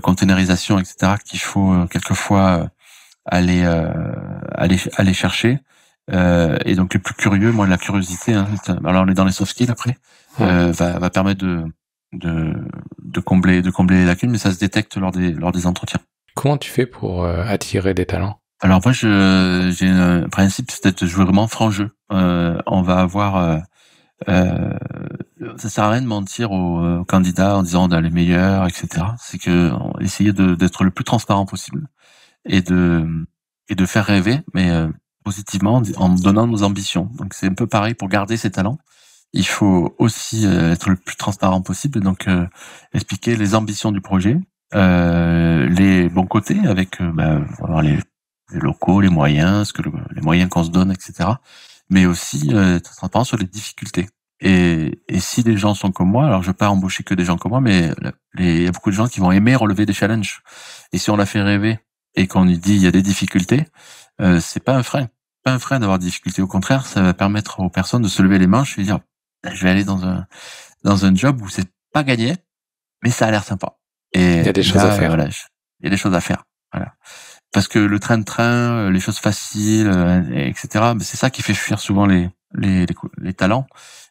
containerisation, etc., qu'il faut quelquefois aller chercher. Et donc le plus curieux, moi la curiosité, hein, alors on est dans les soft skills après, va permettre de combler les lacunes, mais ça se détecte lors des entretiens. Comment tu fais pour attirer des talents? Alors moi j'ai un principe, c'est d'être jouer vraiment franc jeu. On va avoir ça sert à rien de mentir aux candidats en disant on a les meilleurs, etc. C'est que essayer d'être le plus transparent possible et de faire rêver, mais positivement en donnant nos ambitions. Donc c'est un peu pareil pour garder ses talents. Il faut aussi être le plus transparent possible, donc expliquer les ambitions du projet, les bons côtés avec les locaux, les moyens, les moyens qu'on se donne, etc. Mais aussi être transparent sur les difficultés. Et si les gens sont comme moi, alors je vais pas embaucher que des gens comme moi, mais il y a beaucoup de gens qui vont aimer relever des challenges. Et si on la fait rêver et qu'on lui dit il y a des difficultés, c'est pas un frein. Pas un frein d'avoir des difficultés. Au contraire, ça va permettre aux personnes de se lever les manches et dire je vais aller dans un job où c'est pas gagné, mais ça a l'air sympa. Et il y a des choses à faire. Voilà, il y a des choses à faire. Voilà. Parce que le train-train, les choses faciles, etc. C'est ça qui fait fuir souvent les talents.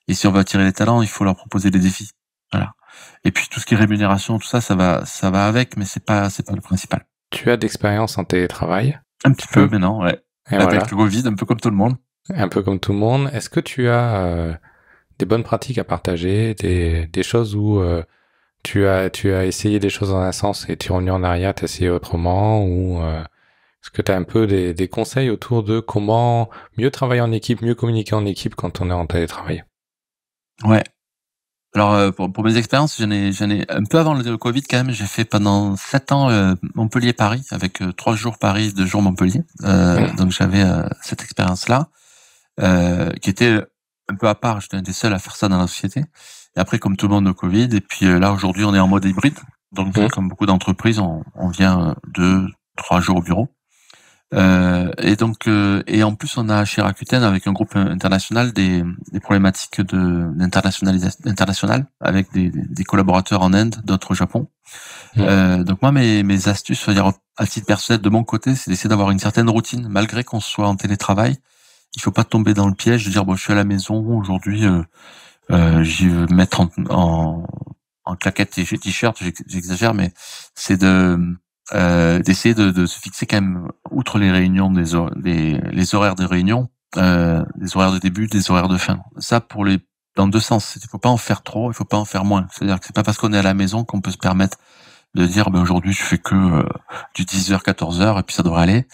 Et si on veut attirer les talents, il faut leur proposer des défis. Voilà. Et puis tout ce qui est rémunération, tout ça, ça va avec, mais c'est pas le principal. Tu as d'expérience en télétravail? Un petit peu maintenant, ouais. Et avec voilà. le Covid, un peu comme tout le monde. Un peu comme tout le monde. Est-ce que tu as des bonnes pratiques à partager, des choses où tu as essayé des choses dans un sens et tu es revenu en arrière, tu as essayé autrement, ou est-ce que tu as un peu des conseils autour de comment mieux travailler en équipe, mieux communiquer en équipe quand on est en télétravail? Ouais. Alors pour mes expériences, j'en ai un peu avant le Covid quand même. J'ai fait pendant 7 ans Montpellier-Paris avec 3 jours Paris, 2 jours Montpellier. Donc j'avais cette expérience-là qui était un peu à part. J'étais un des seuls à faire ça dans la société. Et après, comme tout le monde, le Covid. Et puis là aujourd'hui, on est en mode hybride. Donc comme beaucoup d'entreprises, on vient 2-3 jours au bureau. Et en plus on a chez Rakuten avec un groupe international des problématiques internationales avec des collaborateurs en Inde, d'autres au Japon. Donc moi mes astuces, c'est-à-dire à titre personnel de mon côté, c'est d'essayer d'avoir une certaine routine malgré qu'on soit en télétravail. Il faut pas tomber dans le piège de dire bon je suis à la maison aujourd'hui, j'y vais mettre en claquettes et t-shirt, j'exagère, mais c'est d'essayer de se fixer quand même, outre les réunions, les horaires des réunions, les horaires de début, des horaires de fin. Ça dans 2 sens. Il faut pas en faire trop, il faut pas en faire moins. C'est-à-dire que c'est pas parce qu'on est à la maison qu'on peut se permettre de dire aujourd'hui je fais que du 10h 14h et puis ça devrait aller.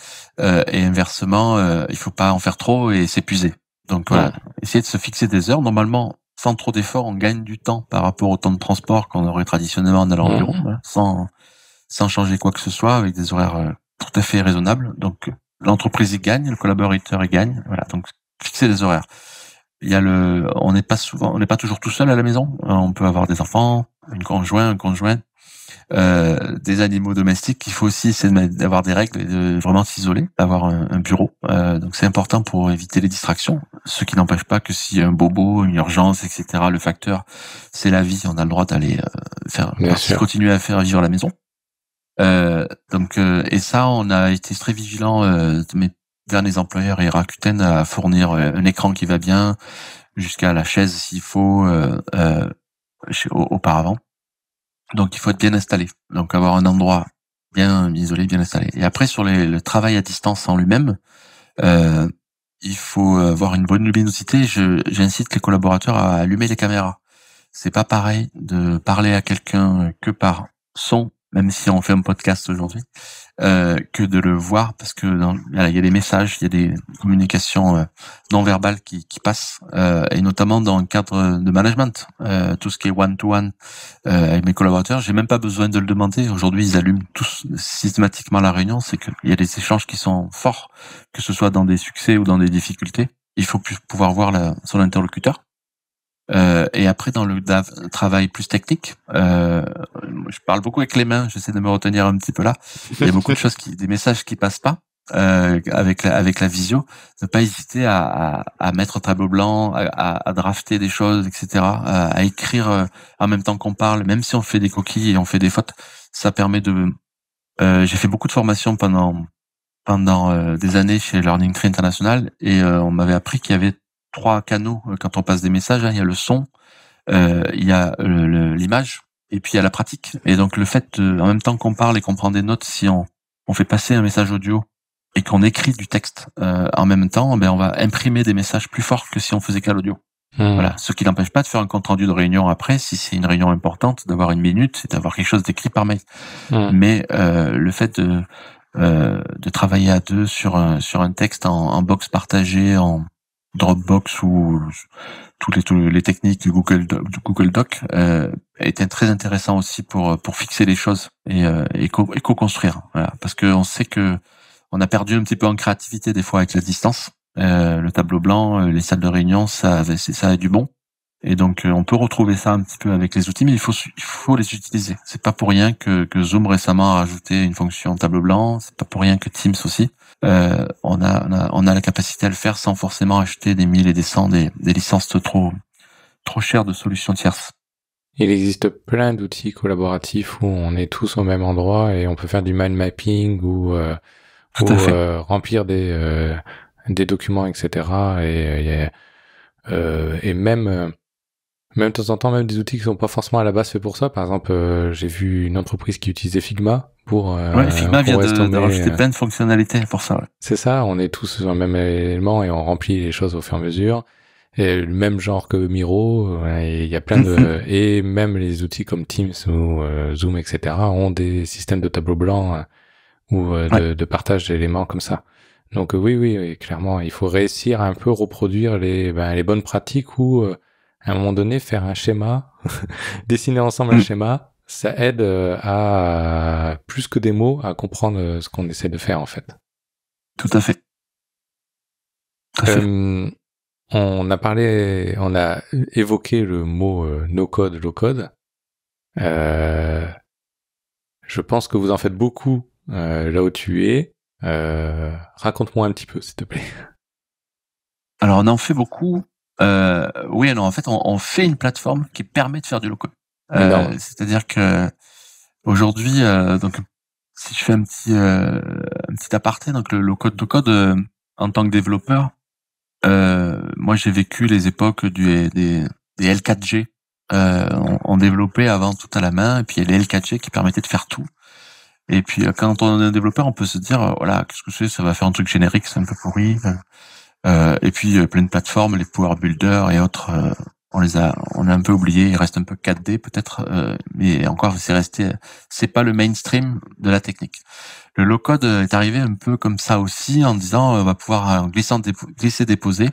Et inversement, il faut pas en faire trop et s'épuiser. Donc voilà, essayer de se fixer des heures. Normalement, sans trop d'efforts, on gagne du temps par rapport au temps de transport qu'on aurait traditionnellement en allant au bureau, voilà, sans changer quoi que ce soit, avec des horaires tout à fait raisonnables. Donc l'entreprise y gagne, le collaborateur y gagne. Voilà, donc fixer des horaires. On n'est pas toujours tout seul à la maison. On peut avoir des enfants, un conjoint, des animaux domestiques. Il faut aussi essayer d'avoir des règles et de vraiment s'isoler, d'avoir un bureau. Donc c'est important pour éviter les distractions. Ce qui n'empêche pas que s'il y a un bobo, une urgence, etc., le facteur, c'est la vie. On a le droit d'aller continuer à faire vivre à la maison. Et ça, on a été très vigilants, mes derniers employeurs et Rakuten, à fournir un écran qui va bien, jusqu'à la chaise s'il faut, auparavant. Donc il faut être bien installé. Donc avoir un endroit bien isolé, bien installé. Et après sur le travail à distance en lui-même, il faut avoir une bonne luminosité. J'incite les collaborateurs à allumer les caméras. C'est pas pareil de parler à quelqu'un que par son, même si on fait un podcast aujourd'hui, que de le voir, parce que il y a des messages, il y a des communications non verbales qui passent, et notamment dans le cadre de management, tout ce qui est one-to-one avec mes collaborateurs, j'ai même pas besoin de le demander. Aujourd'hui, ils allument tous systématiquement la réunion. C'est qu'il y a des échanges qui sont forts, que ce soit dans des succès ou dans des difficultés. Il faut pouvoir voir son interlocuteur. Et après, dans le travail plus technique, je parle beaucoup avec les mains, j'essaie de me retenir un petit peu là. Il y a beaucoup de choses des messages qui passent pas. avec la visio, ne pas hésiter à mettre tableau blanc, à drafter des choses, etc., à écrire en même temps qu'on parle, même si on fait des coquilles et on fait des fautes. Ça permet de... j'ai fait beaucoup de formations pendant des années chez Learning Tree International, et on m'avait appris qu'il y avait 3 canaux quand on passe des messages. Il y a le son, il y a l'image, et puis il y a la pratique. Et donc le fait en même temps qu'on parle et qu'on prend des notes, si on fait passer un message audio et qu'on écrit du texte en même temps, on va imprimer des messages plus forts que si on faisait qu'à l'audio. Voilà, ce qui n'empêche pas de faire un compte rendu de réunion après, si c'est une réunion importante, d'avoir 1 minute, c'est d'avoir quelque chose d'écrit par mail. Mais le fait de travailler à 2 sur un texte en box partagée, en Dropbox ou tous les techniques du Google Doc était très intéressant aussi pour fixer les choses et co-construire. Voilà, parce que on sait que on a perdu un petit peu en créativité des fois avec la distance. Le tableau blanc, les salles de réunion, ça a du bon. Et donc on peut retrouver ça un petit peu avec les outils, mais il faut les utiliser. C'est pas pour rien que Zoom récemment a rajouté une fonction tableau blanc. C'est pas pour rien que Teams aussi. On a la capacité à le faire sans forcément acheter des 1000 et des 100 des licences trop chères de solutions tierces. Il existe plein d'outils collaboratifs où on est tous au même endroit et on peut faire du mind mapping ou remplir des documents, etc. Et même de temps en temps, même des outils qui sont pas forcément à la base faits pour ça. Par exemple, j'ai vu une entreprise qui utilisait Figma pour Figma vient de rajouter plein de fonctionnalités pour ça. Ouais. C'est ça, on est tous sur le même élément et on remplit les choses au fur et à mesure. Et le même genre que Miro, il y a plein de... et même les outils comme Teams ou Zoom, etc. ont des systèmes de tableau blanc ou de partage d'éléments comme ça. Donc oui, clairement, il faut réussir à un peu reproduire les bonnes pratiques ou à un moment donné faire un schéma, dessiner ensemble un schéma, ça aide à plus que des mots à comprendre ce qu'on essaie de faire en fait. Tout à fait. On a évoqué le mot no code, low code. Je pense que vous en faites beaucoup là où tu es. Raconte-moi un petit peu, s'il te plaît. Alors, on en fait beaucoup. Oui, alors en fait, on fait une plateforme qui permet de faire du low-code. C'est-à-dire que aujourd'hui, donc si je fais un petit aparté, donc le low-code, no-code, en tant que développeur, moi j'ai vécu les époques des L4G. On développait avant tout à la main, et puis il y a les L4G qui permettaient de faire tout. Et puis quand on est un développeur, on peut se dire voilà, qu'est-ce que c'est, ça va faire un truc générique, c'est un peu pourri. Et puis plein de plateformes, les Power Builder et autres, on a un peu oublié. Il reste un peu 4D peut-être, mais encore c'est pas le mainstream de la technique. Le low code est arrivé un peu comme ça aussi, en disant on va pouvoir glisser déposer.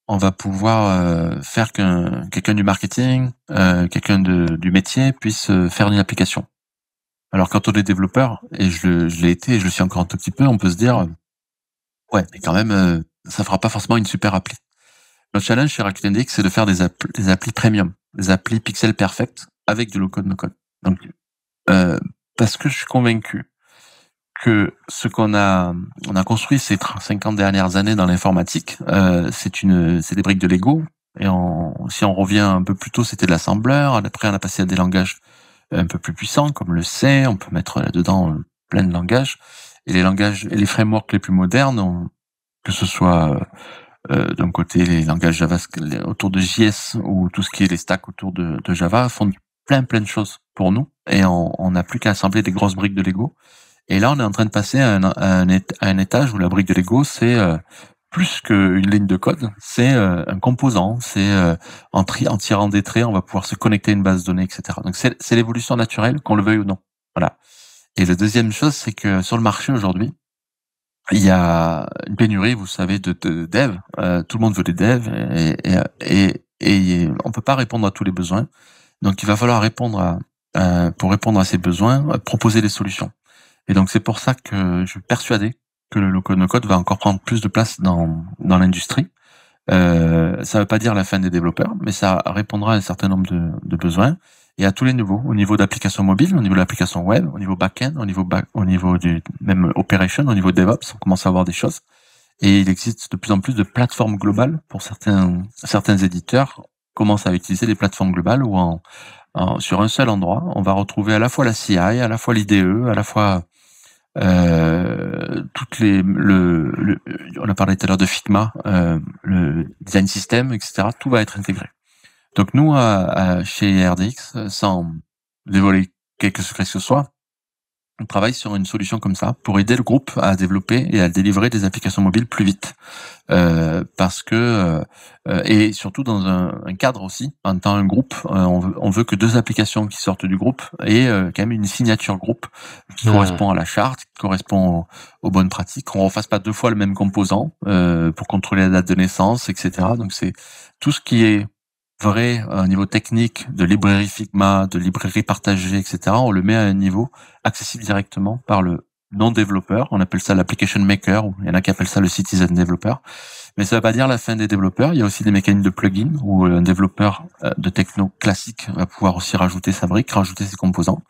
On va pouvoir faire qu'un quelqu'un du marketing, quelqu'un du métier puisse faire une application. Alors quand on est développeur, et je l'ai été et je le suis encore un tout petit peu, on peut se dire ouais, mais quand même ça fera pas forcément une super appli. Notre challenge chez Rakuten DX, c'est de faire des applis premium, des applis pixel perfect avec du low code no code. Donc parce que je suis convaincu que ce qu'on a construit ces 50 dernières années dans l'informatique, c'est des briques de Lego. Et si on revient un peu plus tôt, c'était de l'assembleur. Après, on a passé à des langages un peu plus puissants, comme le C. On peut mettre là-dedans plein de langages. Et les langages et les frameworks les plus modernes, que ce soit d'un côté les langages Java autour de JS ou tout ce qui est les stacks autour de Java, font plein de choses pour nous. Et on n'a plus qu'à assembler des grosses briques de Lego. Et là, on est en train de passer à un étage où la brique de Lego, c'est plus qu'une ligne de code, c'est un composant, c'est en tirant des traits, on va pouvoir se connecter à une base de données, etc. Donc c'est l'évolution naturelle, qu'on le veuille ou non. Voilà. Et la deuxième chose, c'est que sur le marché aujourd'hui, il y a une pénurie, vous savez, de devs. Tout le monde veut des devs et on peut pas répondre à tous les besoins. Donc il va falloir pour répondre à ces besoins, proposer des solutions. Et donc c'est pour ça que je suis persuadé que le low-code no-code va encore prendre plus de place dans l'industrie. Ça veut pas dire la fin des développeurs, mais ça répondra à un certain nombre de besoins. et à tous les niveaux, au niveau d'application mobile, au niveau de l'application web, au niveau back-end, au niveau du même operation, au niveau DevOps, on commence à avoir des choses. Et il existe de plus en plus de plateformes globales pour certains éditeurs commencent à utiliser des plateformes globales où sur un seul endroit, on va retrouver à la fois la CI, à la fois l'IDE, à la fois toutes on a parlé tout à l'heure de Figma, le design system, etc. Tout va être intégré. Donc nous, chez RDX, sans dévoiler quelques secrets que ce soit, on travaille sur une solution comme ça pour aider le groupe à développer et à délivrer des applications mobiles plus vite, parce que et surtout dans un cadre aussi, en tant un groupe, on veut que 2 applications qui sortent du groupe aient quand même une signature groupe qui correspond à la charte, qui correspond aux bonnes pratiques, qu'on refasse pas 2 fois le même composant pour contrôler la date de naissance, etc. Donc c'est tout ce qui est vrai au niveau technique de librairie Figma, de librairie partagée, etc. On le met à un niveau accessible directement par le non-développeur. On appelle ça l'application maker, ou il y en a qui appellent ça le citizen developer. Mais ça ne veut pas dire la fin des développeurs. Il y a aussi des mécaniques de plugin où un développeur de techno classique va pouvoir aussi rajouter sa brique, rajouter ses composants.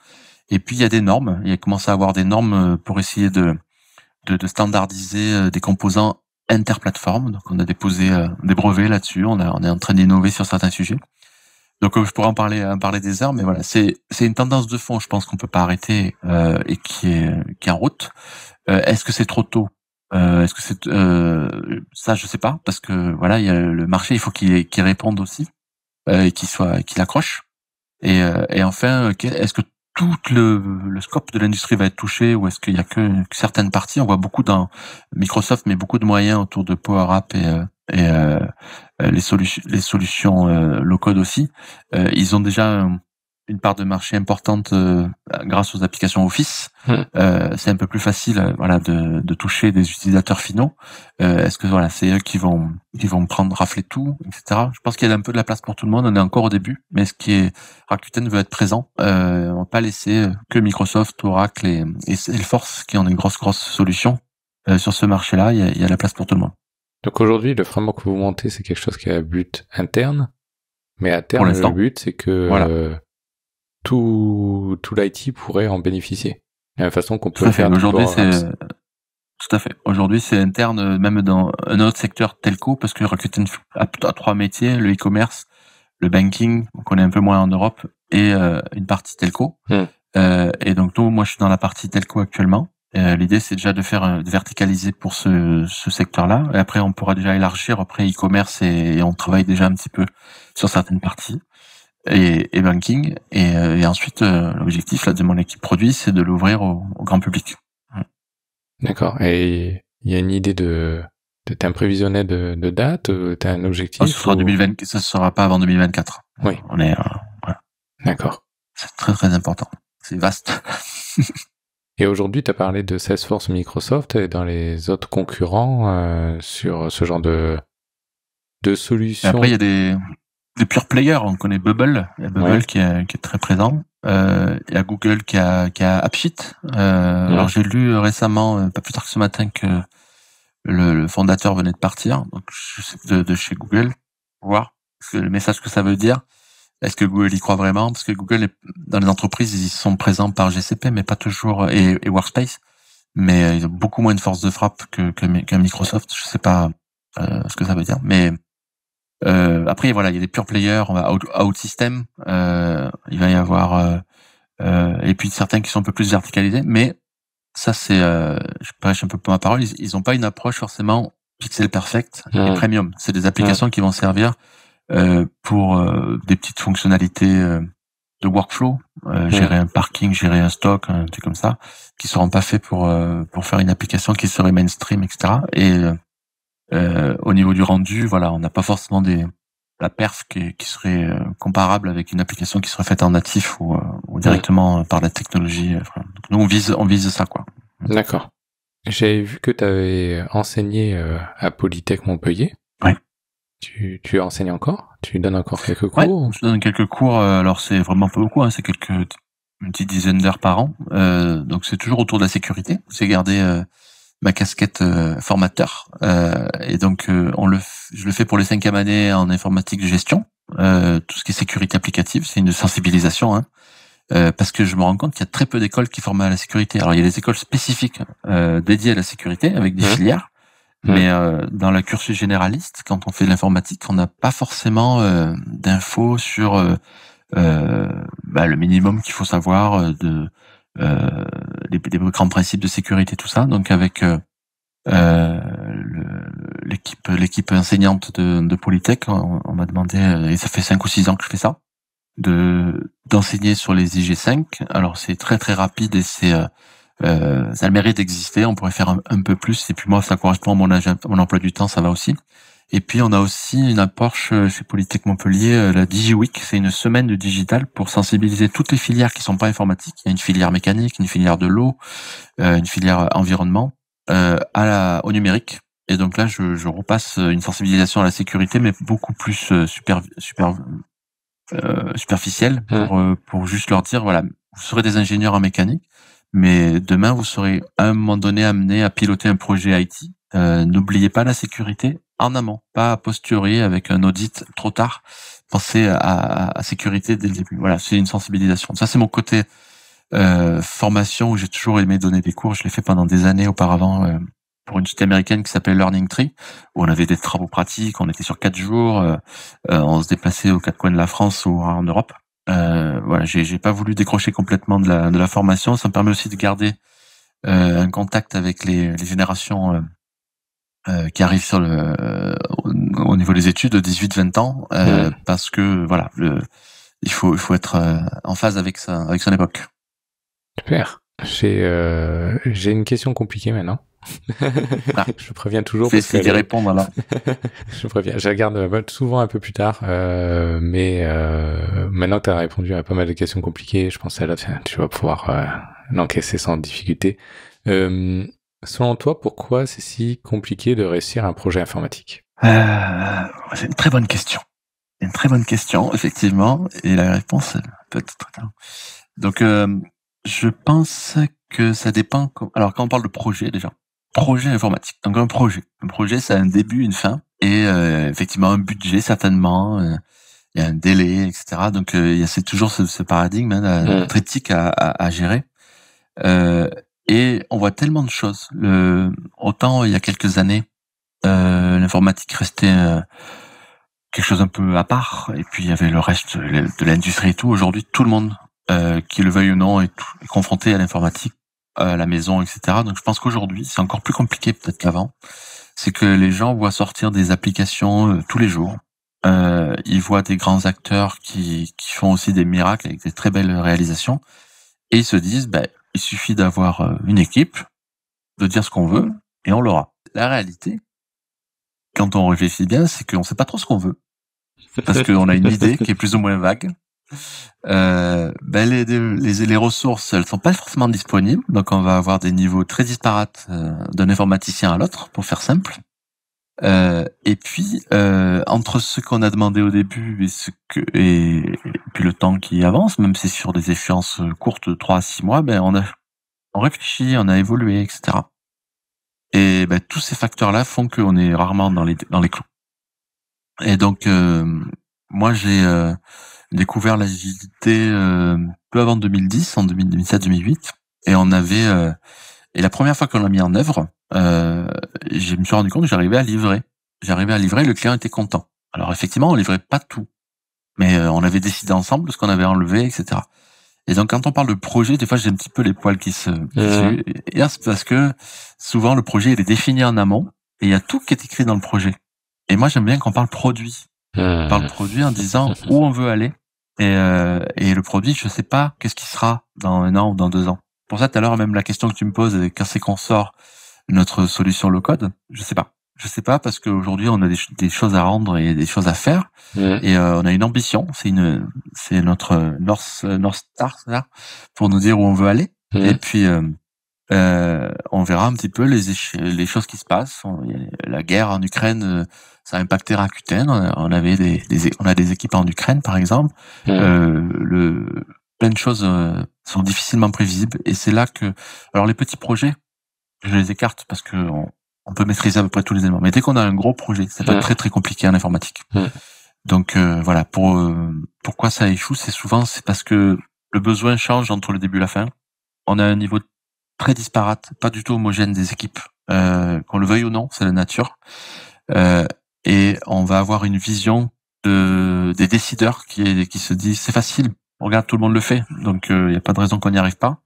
Et puis il y a des normes. Il y a commencé à avoir des normes pour essayer de standardiser des composants interplateformes. Donc on a déposé des brevets là-dessus. On est en train d'innover sur certains sujets. Donc je pourrais en parler des heures, mais voilà, c'est une tendance de fond, je pense qu'on peut pas arrêter et qui est en route. Est-ce que c'est trop tôt? Est-ce que c'est ça, je sais pas, parce que voilà, il y a le marché, il faut qu'il réponde aussi et qu'il accroche. Et enfin, est-ce que tout le scope de l'industrie va être touché ou est-ce qu'il y a que certaines parties? On voit beaucoup dans Microsoft, mais beaucoup de moyens autour de Power App et les solutions low-code aussi. Ils ont déjà une part de marché importante grâce aux applications Office. C'est un peu plus facile, voilà, de toucher des utilisateurs finaux. Est-ce que voilà, c'est eux qui vont rafler tout, etc. Je pense qu'il y a un peu de la place pour tout le monde. On est encore au début, mais Rakuten veut être présent. On va pas laisser que Microsoft, Oracle et Salesforce qui ont une grosse solution sur ce marché-là. Il y a la place pour tout le monde. Donc aujourd'hui, le framework que vous montez, c'est quelque chose qui a un but interne, mais à terme, le but, c'est que voilà. Tout l'IT pourrait en bénéficier. De la même façon qu'on peut le faire. Aujourd'hui, tout à fait. Aujourd'hui, c'est interne, même dans un autre secteur telco, parce que Rakuten a 3 métiers, le e-commerce, le banking, on connaît un peu moins en Europe, et une partie telco. Et donc, moi, je suis dans la partie telco actuellement. L'idée, c'est déjà de verticaliser pour ce secteur-là. Et après, on pourra déjà élargir après e-commerce et on travaille déjà un petit peu sur certaines parties. Et banking et ensuite l'objectif là de mon équipe produit c'est de l'ouvrir au grand public. D'accord. Et il y a une idée de t'as prévisionné de date, t'as un objectif? Ce sera 2020, ça sera pas avant 2024. Oui. On est voilà. D'accord. C'est très très important. C'est vaste. Et aujourd'hui, t'as parlé de Salesforce, Microsoft et dans les autres concurrents sur ce genre de solutions. Et après il y a des pure players, on connaît Bubble, il y a Bubble qui est très présent. Il y a Google qui a AppSheet. Alors j'ai lu récemment, pas plus tard que ce matin, que le fondateur venait de partir. Donc je sais de chez Google, voir le message que ça veut dire. Est-ce que Google y croit vraiment? Parce que Google dans les entreprises, ils sont présents par GCP, mais pas toujours et Workspace. Mais ils ont beaucoup moins de force de frappe qu'un Microsoft. Je sais pas ce que ça veut dire, mais après voilà, il y a des pure players, on va OutSystem, il va y avoir et puis certains qui sont un peu plus verticalisés, mais ça c'est je prêche un peu pour ma parole, ils ont pas une approche forcément pixel perfect et premium. C'est des applications qui vont servir pour des petites fonctionnalités de workflow, gérer un parking, gérer un stock, un truc comme ça, qui seront pas faits pour faire une application qui serait mainstream, etc. Et au niveau du rendu, voilà, on n'a pas forcément la perf qui serait comparable avec une application qui serait faite en natif ou directement par la technologie. Donc nous, on vise ça, quoi. D'accord. J'avais vu que tu avais enseigné à Polytech Montpellier. Ouais. Tu enseignes encore? Tu donnes encore quelques cours? Ouais, je donne quelques cours. Alors c'est vraiment pas beaucoup, hein, c'est une petite dizaine d'heures par an. Donc c'est toujours autour de la sécurité. C'est garder ma casquette formateur et donc je le fais pour les 5e années en informatique de gestion tout ce qui est sécurité applicative, c'est une sensibilisation, hein, parce que je me rends compte qu'il y a très peu d'écoles qui forment à la sécurité. Alors il y a des écoles spécifiques dédiées à la sécurité avec des filières, mais dans la cursus généraliste, quand on fait de l'informatique, on n'a pas forcément d'infos sur le minimum qu'il faut savoir des grands principes de sécurité, tout ça. Donc avec l'équipe enseignante de Polytech, on m'a demandé, et ça fait 5 ou 6 ans que je fais ça, d'enseigner sur les IG5. Alors c'est très très rapide et c'est ça a le mérite d'exister. On pourrait faire un peu plus. Et puis moi, ça correspond à mon emploi du temps, ça va aussi. Et puis on a aussi une approche chez Polytech Montpellier, la DigiWeek. C'est une semaine de digital pour sensibiliser toutes les filières qui sont pas informatiques. Il y a une filière mécanique, une filière de l'eau, une filière environnement, au numérique. Et donc là, je repasse une sensibilisation à la sécurité, mais beaucoup plus superficielle, pour juste leur dire, voilà, vous serez des ingénieurs en mécanique, mais demain, vous serez à un moment donné amené à piloter un projet IT. N'oubliez pas la sécurité en amont, pas a posteriori avec un audit trop tard. Pensez à sécurité dès le début. Voilà, c'est une sensibilisation. Ça, c'est mon côté formation où j'ai toujours aimé donner des cours. Je l'ai fait pendant des années auparavant pour une société américaine qui s'appelle Learning Tree, où on avait des travaux pratiques. On était sur 4 jours. On se déplaçait aux 4 coins de la France ou en Europe. Voilà, j'ai pas voulu décrocher complètement de la formation. Ça me permet aussi de garder un contact avec les générations qui arrivent sur au niveau des études de 18-20 ans, parce que voilà, il faut être en phase avec son époque. Super. J'ai une question compliquée maintenant. Je préviens toujours. Je vais essayer d'y répondre alors. Je préviens. Je regarde souvent un peu plus tard, mais maintenant que tu as répondu à pas mal de questions compliquées, je pense à la fin, tu vas pouvoir l'encaisser sans difficulté. Selon toi, pourquoi c'est si compliqué de réussir un projet informatique ? C'est une très bonne question. Une très bonne question, effectivement, et la réponse peut être très claire. Donc, je pense que ça dépend. Alors, quand on parle de projet, déjà, projet informatique. Donc, un projet, ça a un début, une fin, et effectivement un budget certainement. Il y a un délai, etc. Donc, c'est toujours ce paradigme, hein, critique à gérer. Et on voit tellement de choses. Autant il y a quelques années, l'informatique restait quelque chose un peu à part, et puis il y avait le reste de l'industrie et tout. Aujourd'hui, tout le monde, qui le veuille ou non, est confronté à l'informatique, à la maison, etc. Donc je pense qu'aujourd'hui, c'est encore plus compliqué peut-être qu'avant. C'est que les gens voient sortir des applications tous les jours. Ils voient des grands acteurs qui font aussi des miracles avec des très belles réalisations, et ils se disent, il suffit d'avoir une équipe, de dire ce qu'on veut, et on l'aura. La réalité, quand on réfléchit bien, c'est qu'on sait pas trop ce qu'on veut. Parce qu'on a une idée qui est plus ou moins vague. Les ressources, elles sont pas forcément disponibles, donc on va avoir des niveaux très disparates d'un informaticien à l'autre, pour faire simple. Et puis, entre ce qu'on a demandé au début et puis le temps qui avance, même si c'est sur des échéances courtes, 3 à 6 mois, on réfléchit, on a évolué, etc. Et tous ces facteurs-là font qu'on est rarement dans les clous. Et donc, moi, j'ai découvert l'agilité peu avant 2010, en 2007-2008, et on avait et la première fois qu'on l'a mis en œuvre, je me suis rendu compte que j'arrivais à livrer, le client était content. Alors effectivement, on livrait pas tout, mais on avait décidé ensemble de ce qu'on avait enlevé, etc. Et donc quand on parle de projet, des fois j'ai un petit peu les poils qui se et c'est parce que souvent le projet il est défini en amont et il y a tout qui est écrit dans le projet. Et moi j'aime bien qu'on parle produit. On parle produit en disant où on veut aller, et le produit, je sais pas qu'est-ce qui sera dans 1 an ou dans 2 ans. Pour ça, tout à l'heure, même la question que tu me poses, quand c'est qu'on sort notre solution low-code, je sais pas. Je sais pas parce qu'aujourd'hui, on a des choses à rendre et des choses à faire. Et on a une ambition. C'est notre North Star, là, pour nous dire où on veut aller. Et puis, on verra un petit peu les choses qui se passent. La guerre en Ukraine, ça a impacté Rakuten. On a des équipes en Ukraine, par exemple. Plein de choses sont difficilement prévisibles, et c'est là que, alors les petits projets, je les écarte parce que on peut maîtriser à peu près tous les éléments. Mais dès qu'on a un gros projet, ça peut être très très compliqué en informatique. Donc voilà, pourquoi ça échoue, c'est parce que le besoin change entre le début et la fin. On a un niveau très disparate, pas du tout homogène des équipes, qu'on le veuille ou non, c'est la nature. Et on va avoir une vision des décideurs qui se disent c'est facile, regarde, tout le monde le fait, donc il n'y a pas de raison qu'on n'y arrive pas.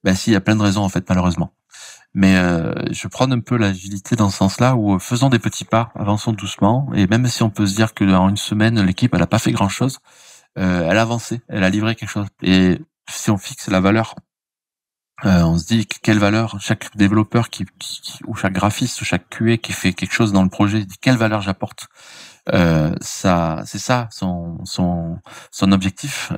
Ben si, il y a plein de raisons en fait, malheureusement. Mais je prends un peu l'agilité dans ce sens-là où faisons des petits pas, avançons doucement, et même si on peut se dire que dans une semaine l'équipe elle a pas fait grand-chose, elle a avancé, elle a livré quelque chose. Et si on fixe la valeur, on se dit quelle valeur chaque développeur ou chaque graphiste ou chaque QA qui fait quelque chose dans le projet dit quelle valeur j'apporte. Ça, c'est ça son objectif.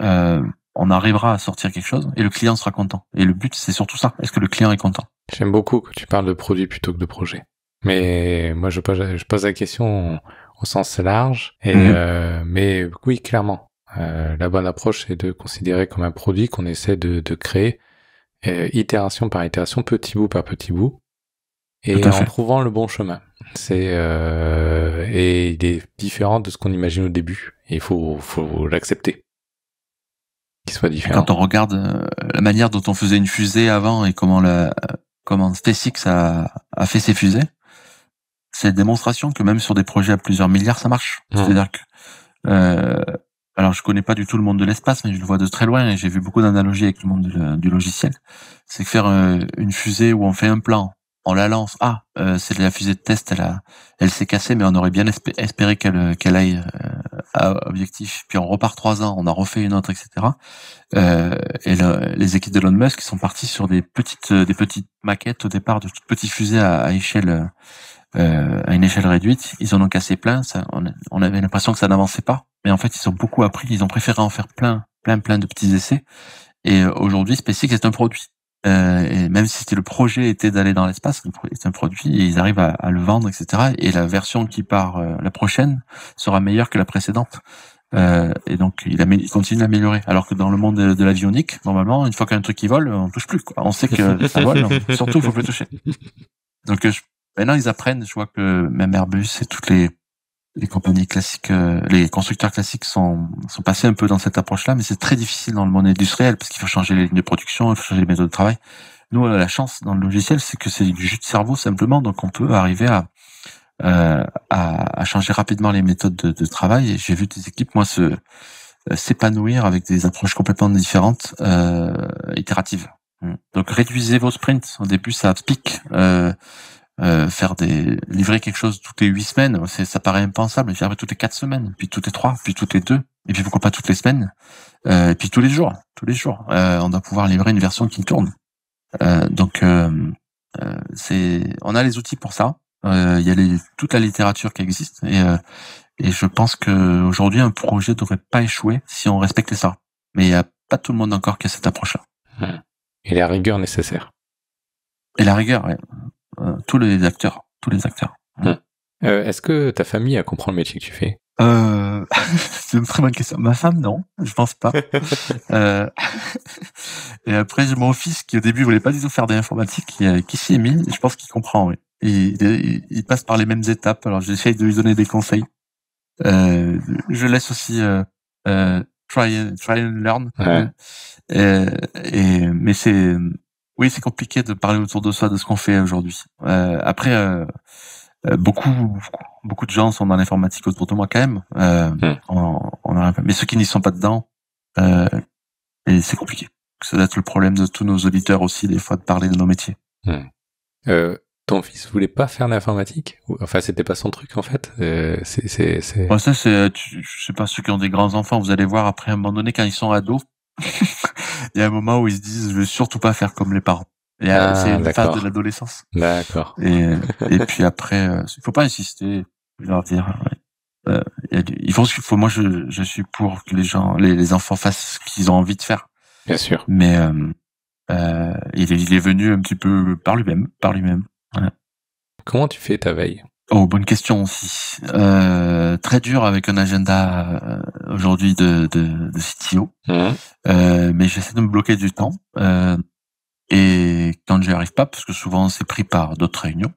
On arrivera à sortir quelque chose et le client sera content. Et le but c'est surtout ça. Est-ce que le client est content? J'aime beaucoup que tu parles de produit plutôt que de projet. Mais moi je pose la question au sens large. Et mais oui, clairement, la bonne approche c'est de considérer comme un produit qu'on essaie de créer. Itération par itération, petit bout par petit bout, et en trouvant le bon chemin. Et il est différent de ce qu'on imagine au début. Et il faut l'accepter. Qu'il soit différent. Quand on regarde la manière dont on faisait une fusée avant et comment SpaceX a fait ses fusées, c'est une démonstration que même sur des projets à plusieurs milliards, ça marche. C'est-à-dire que alors, je connais pas du tout le monde de l'espace, mais je le vois de très loin et j'ai vu beaucoup d'analogies avec le monde du logiciel. C'est que faire une fusée où on fait un plan, on la lance. C'est la fusée de test, elle s'est cassée, mais on aurait bien espéré qu'elle aille à objectif. Puis on repart 3 ans, on a refait une autre, etc. Et les équipes de Elon Musk sont parties sur des petites maquettes au départ, de toutes petites fusées à échelle. À une échelle réduite, ils en ont cassé plein. On avait l'impression que ça n'avançait pas, mais en fait, ils ont beaucoup appris. Ils ont préféré en faire plein de petits essais. Et aujourd'hui, SpaceX est un produit. Et même si le projet était d'aller dans l'espace, c'est un produit et ils arrivent à le vendre, etc. Et la version qui part, la prochaine, sera meilleure que la précédente. Et donc, il continue d'améliorer. Alors que dans le monde de l'avionique, normalement, une fois qu'un truc qui vole, on touche plus, quoi. On sait que ça vole, surtout, il faut plus toucher. Donc, maintenant, ils apprennent. Je vois que même Airbus et toutes les compagnies classiques, les constructeurs classiques sont passés un peu dans cette approche-là, mais c'est très difficile dans le monde industriel parce qu'il faut changer les lignes de production, il faut changer les méthodes de travail. Nous, on a la chance dans le logiciel, c'est que c'est du jus de cerveau simplement, donc on peut arriver à changer rapidement les méthodes de travail. Et j'ai vu des équipes, moi, s'épanouir avec des approches complètement différentes, itératives. Donc réduisez vos sprints. Au début, ça pique. Livrer quelque chose toutes les 8 semaines, ça paraît impensable. Puis après, toutes les 4 semaines, puis toutes les 3, puis toutes les 2, et puis pourquoi pas toutes les semaines, et puis tous les jours, on doit pouvoir livrer une version qui tourne. Donc, on a les outils pour ça. Il y a toute la littérature qui existe, et je pense que aujourd'hui un projet devrait pas échouer si on respectait ça. Mais il y a pas tout le monde encore qui a cette approche-là. Et la rigueur nécessaire. Et la rigueur, ouais. Tous les acteurs. Est-ce que ta famille comprend le métier que tu fais? C'est une très bonne question. Ma femme, non, je pense pas. Et après, j'ai mon fils qui au début voulait pas du tout faire de l'informatique, qui s'y est mis. Et je pense qu'il comprend. Oui. Il passe par les mêmes étapes. Alors j'essaye de lui donner des conseils. Je laisse aussi try and learn. Ouais. Mais c'est compliqué de parler autour de soi de ce qu'on fait aujourd'hui. Après, beaucoup de gens sont dans l'informatique autour de moi quand même. Mais ceux qui n'y sont pas dedans, et c'est compliqué. Ça doit être le problème de tous nos auditeurs aussi des fois de parler de nos métiers. Ton fils voulait pas faire l'informatique? Enfin, c'était pas son truc en fait. Ouais, ça c'est, je sais pas, ceux qui ont des grands enfants, vous allez voir après à un moment donné quand ils sont ados. Il y a un moment où ils se disent, je veux surtout pas faire comme les parents. C'est une phase de l'adolescence. D'accord. Et puis après, il faut pas insister. Je vais leur dire. Moi, je suis pour que les enfants fassent ce qu'ils ont envie de faire. Bien sûr. Mais il est venu un petit peu par lui-même. Ouais. Comment tu fais ta veille? Oh, bonne question aussi. Très dur avec un agenda aujourd'hui de CTO. Mais j'essaie de me bloquer du temps. Et quand j'y arrive pas, parce que souvent c'est pris par d'autres réunions,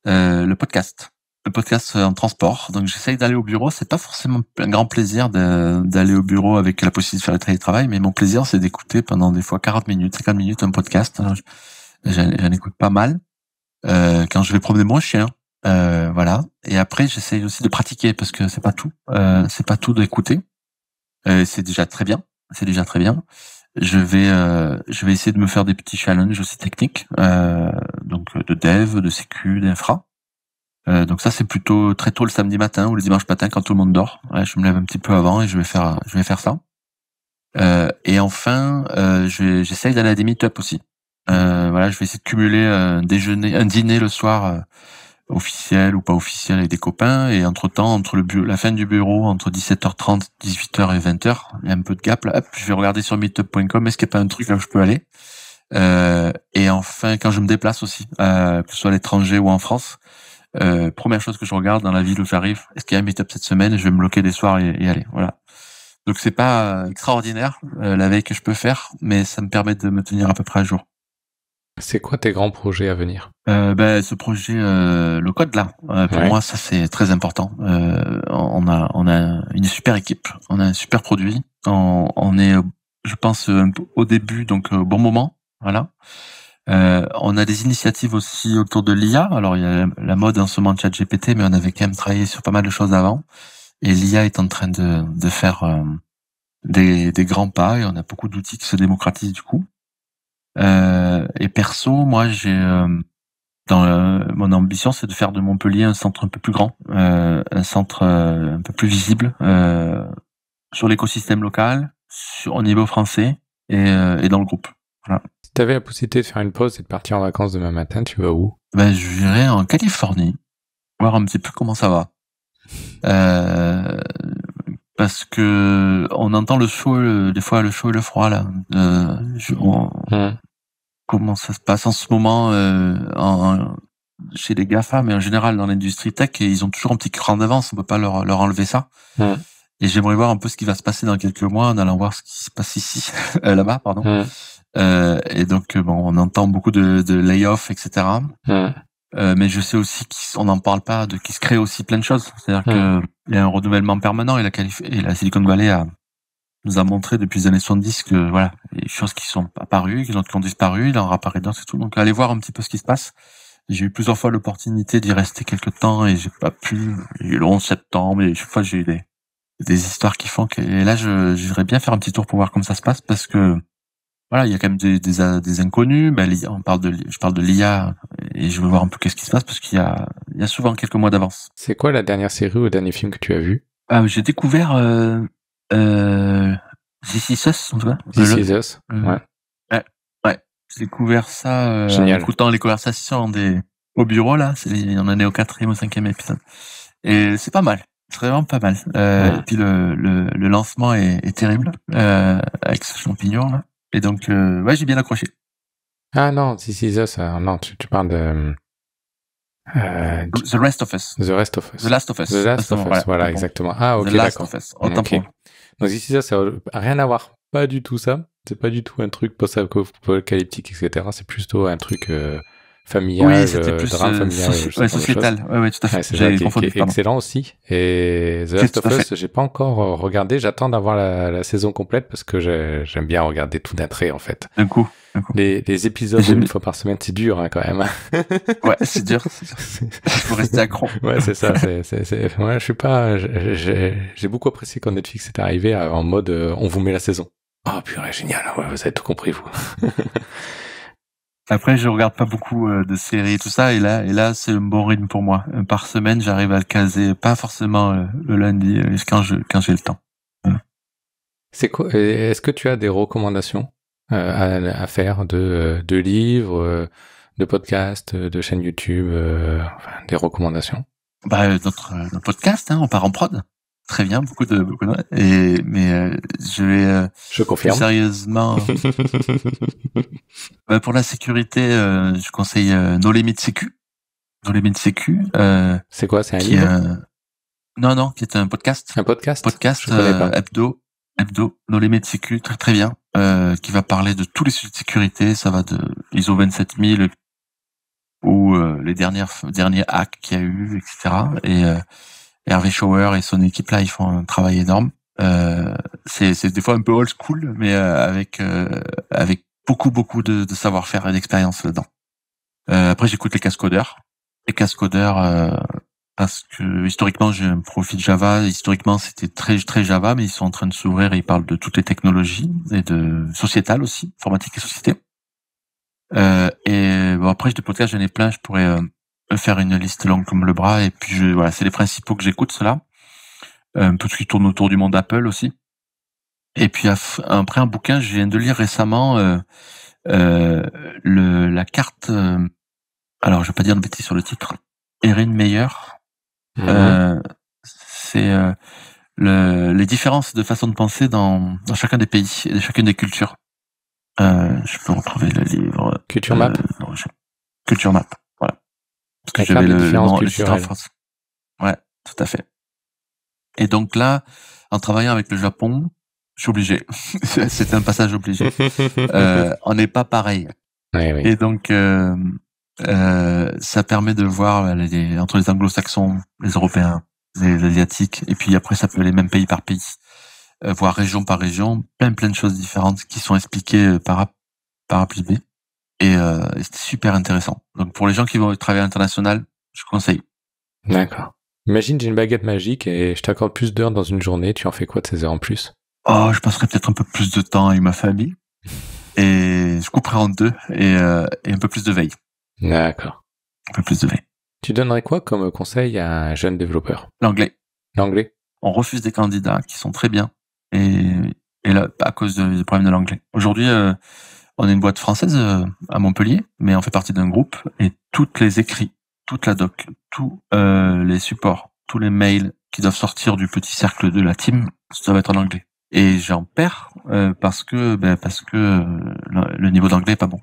le podcast. le podcast en transport. Donc j'essaye d'aller au bureau. C'est pas forcément un grand plaisir d'aller au bureau avec la possibilité de faire le télétravail, mais mon plaisir c'est d'écouter pendant des fois 40 minutes, 50 minutes un podcast. Alors, j'en écoute pas mal quand je vais promener mon chien. Voilà. Et après j'essaye aussi de pratiquer parce que c'est pas tout. C'est pas tout d'écouter. C'est déjà très bien. C'est déjà très bien. Je vais essayer de me faire des petits challenges aussi techniques, donc de dev, de sécu, d'infra. Donc ça c'est plutôt très tôt le samedi matin ou le dimanche matin quand tout le monde dort. Ouais, je me lève un petit peu avant et je vais faire ça. Et enfin, j'essaye d'aller à des meet-up aussi. Voilà, je vais essayer de cumuler un dîner le soir officiel ou pas officiel avec des copains, et entre-temps, entre la fin du bureau, entre 17h30, 18h et 20h, il y a un peu de gap là, hop, je vais regarder sur meetup.com, est-ce qu'il n'y a pas un truc là où je peux aller. Et enfin, quand je me déplace aussi, que ce soit à l'étranger ou en France, première chose que je regarde dans la ville où j'arrive, est-ce qu'il y a un meetup cette semaine, je vais me bloquer des soirs et aller, voilà. Donc c'est pas extraordinaire la veille que je peux faire, mais ça me permet de me tenir à peu près à jour. C'est quoi tes grands projets à venir? Ce projet, le code là, pour moi ça c'est très important. On a une super équipe, on a un super produit, on est, je pense, un peu au début, donc au bon moment, voilà. On a des initiatives aussi autour de l'IA. Alors il y a la mode en ce moment de ChatGPT, mais on avait quand même travaillé sur pas mal de choses avant. Et l'IA est en train de faire des grands pas, et on a beaucoup d'outils qui se démocratisent du coup. Et perso, moi, mon ambition, c'est de faire de Montpellier un centre un peu plus grand, un centre un peu plus visible sur l'écosystème local, au niveau français et dans le groupe. Voilà. Si tu avais la possibilité de faire une pause et de partir en vacances demain matin, tu vas où? J'irai en Californie, voir un petit peu comment ça va. Parce que on entend le chaud, des fois le chaud et le froid là. Comment ça se passe en ce moment chez les GAFA, mais en général dans l'industrie tech, et ils ont toujours un petit cran d'avance, on peut pas leur enlever ça. Et j'aimerais voir un peu ce qui va se passer dans quelques mois en allant voir ce qui se passe ici, là-bas, pardon. Et donc on entend beaucoup de layoffs, etc. Mais je sais aussi qu'on n'en parle pas, qu'il se crée aussi plein de choses. C'est-à-dire que il y a un renouvellement permanent, et la Silicon Valley nous a montré depuis les années 70 que voilà, les choses qui sont apparues, qui ont disparu, il en réapparaît d'autres, c'est tout. Donc allez voir un petit peu ce qui se passe. J'ai eu plusieurs fois l'opportunité d'y rester quelques temps et j'ai pas pu. Il y a eu le 11 septembre et chaque fois j'ai eu des histoires qui font que, et là j'irais bien faire un petit tour pour voir comment ça se passe, parce que voilà, il y a quand même des inconnus. Je parle de l'IA, et je veux voir un peu qu'est-ce qui se passe, parce qu'il y a souvent quelques mois d'avance. C'est quoi la dernière série ou le dernier film que tu as vu? J'ai découvert This Is Us, en tout cas. This Is Us, ouais. J'ai découvert ça en écoutant les conversations au bureau là. On en est au 4e ou 5e épisode, et c'est pas mal. C'est vraiment pas mal. Et puis le lancement est terrible avec ce champignon là. Et donc j'ai bien accroché. Ah non, This Is Us, non, tu parles de The Rest of Us. The Rest of Us. The Last of Us. The Last of Us, voilà, exactement. Ah, ok, The Last d'accord. of Us. Autant pour moi. Donc This Is Us, ça n'a rien à voir. Pas du tout ça. C'est pas du tout un truc post-apocalyptique, etc. C'est plutôt un truc familial, oui, c'était plus drame familial. Sociétal. Ouais, tout à fait. C'est ça, qui est excellent aussi. Et The Last of Us, j'ai pas encore regardé. J'attends d'avoir la saison complète, parce que j'aime bien regarder tout d'un trait, en fait. D'un coup. Les épisodes une fois par semaine, c'est dur, hein, quand même. Ouais, c'est dur. Il faut rester accro. Ouais, c'est ça. Ouais, je suis pas. J'ai beaucoup apprécié quand Netflix est arrivé en mode on vous met la saison. Oh purée, génial. Ouais, vous avez tout compris, vous. Après, je regarde pas beaucoup de séries et tout ça, et là, c'est un bon rythme pour moi. Par semaine, j'arrive à le caser, pas forcément le lundi, quand j'ai le temps. C'est quoi? Est-ce que tu as des recommandations à faire de livres, de podcasts, de chaînes YouTube, des recommandations? Notre podcast, on part en prod. Très bien, beaucoup de mais je vais je confirme sérieusement pour la sécurité, je conseille No Limit Sécu. C'est quoi, c'est un livre? Non, qui est un podcast. Un podcast hebdo No Limit Sécu, très très bien, qui va parler de tous les sujets de sécurité. Ça va de ISO 27000 ou les derniers hacks qu'il y a eu, etc. Et Hervé Schauer et son équipe là, ils font un travail énorme. C'est des fois un peu old school, mais avec beaucoup de savoir-faire et d'expérience là-dedans. Après, j'écoute les cascodeurs. Les cascodeurs, parce que historiquement, j'ai un profil Java. Historiquement, c'était très très Java, mais ils sont en train de s'ouvrir et ils parlent de toutes les technologies et de sociétal aussi, informatique et société. Et bon, après, des podcasts, j'en ai plein. Je pourrais faire une liste longue comme le bras. Et puis, voilà, c'est les principaux que j'écoute, ceux-là. Tout ce qui tourne autour du monde Apple aussi. Et puis après un bouquin, je viens de lire récemment la carte. Alors, je vais pas dire de bêtises sur le titre. Erin Meyer. C'est les différences de façon de penser dans chacun des pays et de chacune des cultures. Je peux retrouver le livre. Culture Map. Culture Map. Voilà. Parce que j'avais le titre en France. Ouais, tout à fait. Et donc là, en travaillant avec le Japon, je suis obligé. C'est un passage obligé. On n'est pas pareil. Oui. Et donc, ça permet de voir entre les anglo-saxons, les européens, les asiatiques, et puis après, ça peut aller même pays par pays, voir région par région, plein de choses différentes qui sont expliquées par A plus B. Et c'était super intéressant. Donc, pour les gens qui vont travailler à l'international, je conseille. D'accord. Imagine, j'ai une baguette magique et je t'accorde plus d'heures dans une journée. Tu en fais quoi de ces heures en plus? Oh, je passerai peut-être un peu plus de temps avec ma famille. Et je couperai en deux et un peu plus de veille. D'accord. Un peu plus de veille. Tu donnerais quoi comme conseil à un jeune développeur? L'anglais. On refuse des candidats qui sont très bien. Et là, à cause du problème de l'anglais. Aujourd'hui, on est une boîte française à Montpellier, mais on fait partie d'un groupe et toutes les écrits, toute la doc, tous les supports, tous les mails qui doivent sortir du petit cercle de la team, ça doit être en anglais. Et j'en perds parce que le niveau d'anglais est pas bon.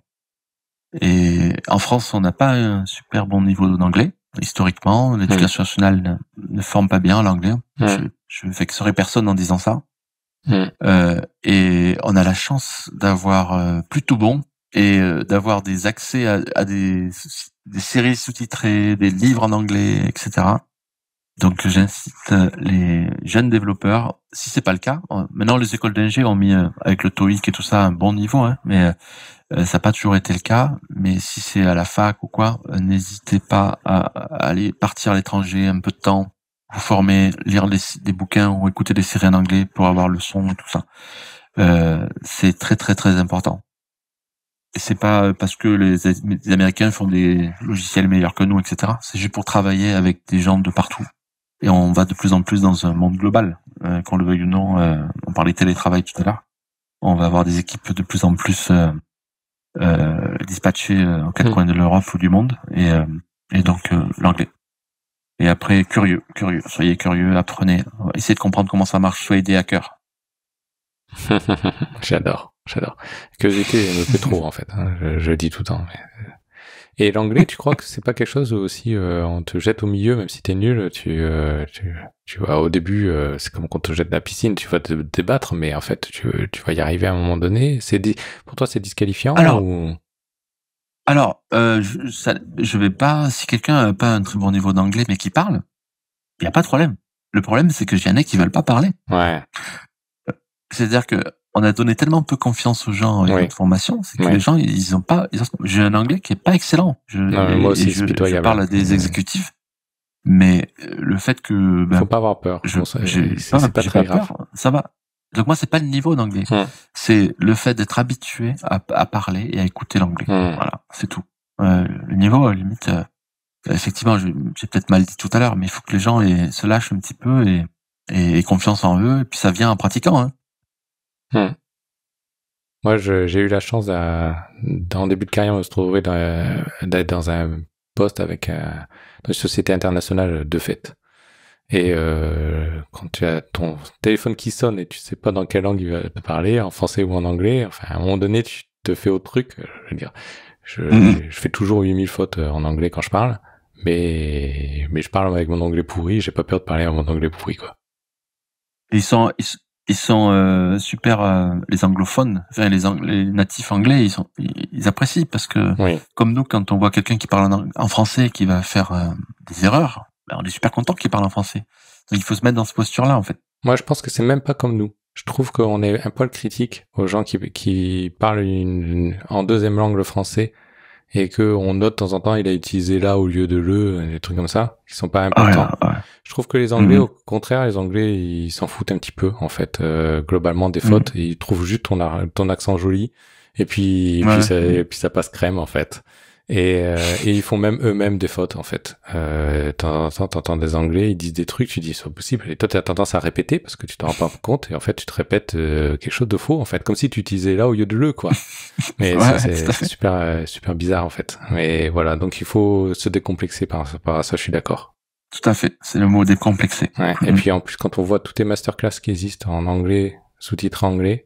Et en France, on n'a pas un super bon niveau d'anglais. Historiquement, l'éducation nationale ne forme pas bien l'anglais. Je vexerai personne en disant ça. Et on a la chance d'avoir plutôt bon et d'avoir des accès à des séries sous-titrées, des livres en anglais, etc. Donc j'incite les jeunes développeurs, si c'est pas le cas, maintenant les écoles d'ingé ont mis avec le TOEIC et tout ça un bon niveau, hein, mais ça n'a pas toujours été le cas. Mais si c'est à la fac ou quoi, n'hésitez pas à aller partir à l'étranger un peu de temps, vous former, lire des bouquins ou écouter des séries en anglais pour avoir le son et tout ça. C'est très très très important. Et c'est pas parce que les Américains font des logiciels meilleurs que nous, etc. C'est juste pour travailler avec des gens de partout. Et on va de plus en plus dans un monde global. Qu'on le veuille ou non, on parlait télétravail tout à l'heure. On va avoir des équipes de plus en plus dispatchées aux quatre coins de l'Europe ou du monde. Et donc l'anglais. Et après, curieux. Soyez curieux, apprenez. Essayez de comprendre comment ça marche. Soyez des hackers. J'adore. Que j'étais me fait trop en fait. Hein. Je le dis tout le temps. Mais... Et l'anglais, tu crois que c'est pas quelque chose où aussi on te jette au milieu, même si t'es nul, tu vois, au début, c'est comme quand on te jette de la piscine, tu vas te débattre, mais en fait, tu vas y arriver à un moment donné. Pour toi, c'est disqualifiant Alors, je vais pas, si quelqu'un a pas un très bon niveau d'anglais, mais qui parle, il y a pas de problème. Le problème, c'est que j'y en ai qui veulent pas parler. Ouais. C'est-à-dire que on a donné tellement peu confiance aux gens avec notre formation, c'est que les gens, j'ai un anglais qui est pas excellent. Moi aussi, je parle à des exécutifs, mais le fait que, faut pas avoir peur. C'est pas très grave. Ça va. Donc moi, c'est pas le niveau d'anglais. C'est le fait d'être habitué à parler et à écouter l'anglais. Voilà, c'est tout. Le niveau, à la limite, effectivement, j'ai peut-être mal dit tout à l'heure, mais il faut que les gens se lâchent un petit peu et aient confiance en eux, et puis ça vient en pratiquant, hein. Moi, j'ai eu la chance en début de carrière de se trouver d'être dans un poste avec dans une société internationale de fait. Et quand tu as ton téléphone qui sonne et tu sais pas dans quelle langue il va te parler, en français ou en anglais, enfin à un moment donné tu te fais autre truc. Je veux dire, je fais toujours 8000 fautes en anglais quand je parle, mais je parle avec mon anglais pourri. J'ai pas peur de parler à mon anglais pourri, quoi. ils sont super les anglophones, enfin les natifs anglais, ils apprécient parce que Oui. comme nous, quand on voit quelqu'un qui parle en français qui va faire des erreurs, ben, on est super content qu'il parle en français. Donc il faut se mettre dans cette posture-là en fait. Moi, je pense que c'est même pas comme nous. Je trouve qu'on est un poil critique aux gens qui parlent en deuxième langue le français et que on note de temps en temps il a utilisé là au lieu de le, des trucs comme ça qui sont pas importants. Ouais. Je trouve que les Anglais, au contraire, les Anglais, ils s'en foutent un petit peu en fait, globalement des fautes. Et ils trouvent juste ton accent joli et puis ça passe crème en fait. Et ils font même eux-mêmes des fautes en fait. T'entends des Anglais, ils disent des trucs, tu dis c'est pas possible. Et toi t'as tendance à répéter parce que tu t'en rends pas compte et en fait tu te répètes quelque chose de faux en fait, comme si tu utilisais là au lieu de le quoi. Mais ça c'est super bizarre en fait. Mais voilà, donc il faut se décomplexer par rapport à ça, je suis d'accord. Tout à fait, c'est le mot décomplexé. Ouais. Et puis en plus quand on voit toutes les masterclass qui existent en anglais, sous-titres anglais.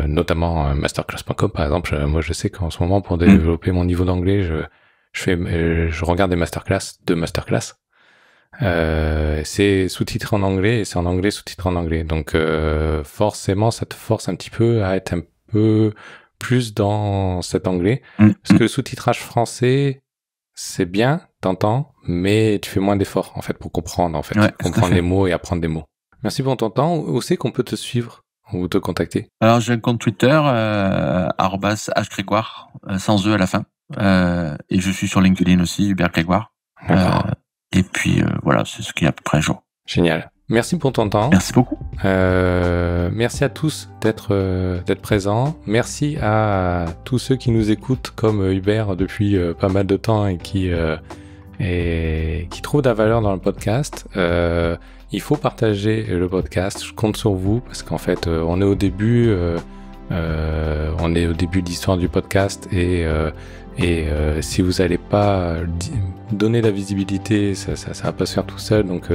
Notamment masterclass.com par exemple. Moi je sais qu'en ce moment pour développer mon niveau d'anglais je regarde des masterclass, c'est sous-titré en anglais et c'est en anglais sous-titré en anglais, donc forcément ça te force un petit peu à être un peu plus dans cet anglais, parce que le sous-titrage français c'est bien, t'entends, mais tu fais moins d'efforts en fait pour comprendre en fait, comprendre les mots et apprendre des mots. Merci pour ton temps. Où c'est qu'on peut te suivre ou te contacter? Alors j'ai un compte Twitter @hgrégoire sans e à la fin, et je suis sur LinkedIn aussi, Hubert Grégoire. Et puis voilà, c'est ce qui est à peu près à jour. Génial. Merci pour ton temps. Merci beaucoup. Merci à tous d'être présents. Merci à tous ceux qui nous écoutent comme Hubert depuis pas mal de temps et qui trouvent de la valeur dans le podcast. Il faut partager le podcast. Je compte sur vous parce qu'en fait, on est au début de l'histoire du podcast et si vous n'allez pas donner la visibilité, ça va pas se faire tout seul. Donc,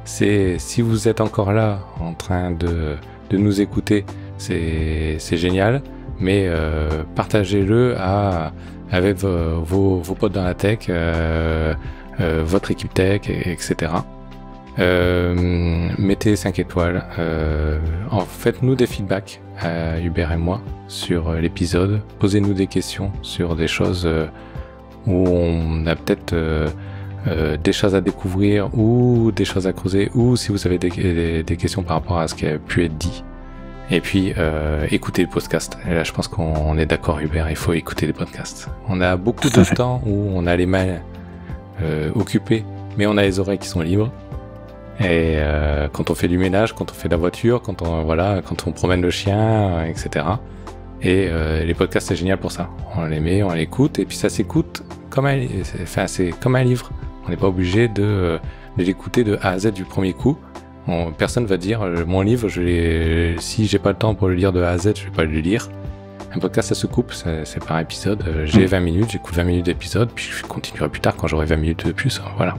si vous êtes encore là en train de nous écouter, c'est génial. Mais partagez-le avec vos potes dans la tech, votre équipe tech, etc. Mettez 5 étoiles, faites-nous des feedbacks, Hubert et moi, sur l'épisode. Posez-nous des questions sur des choses où on a peut-être des choses à découvrir ou des choses à creuser, ou si vous avez des questions par rapport à ce qui a pu être dit. Et puis écoutez le podcast. Et là je pense qu'on est d'accord, Hubert, il faut écouter les podcasts. On a beaucoup de temps où on a les mains occupées, mais on a les oreilles qui sont libres. Et quand on fait du ménage, quand on fait la voiture, quand on promène le chien, etc. Et les podcasts c'est génial pour ça. On les met, on l'écoute, et puis ça s'écoute c'est comme un livre. On n'est pas obligé de l'écouter de A à Z du premier coup. Personne va dire mon livre, si j'ai pas le temps pour le lire de A à Z, je vais pas le lire. Un podcast ça se coupe, c'est par épisode. J'ai 20 minutes, j'écoute 20 minutes d'épisode, puis je continuerai plus tard quand j'aurai 20 minutes de plus. Voilà.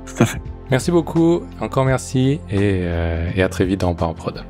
Tout à fait. Merci beaucoup, encore merci, et à très vite dans Pas en Prod.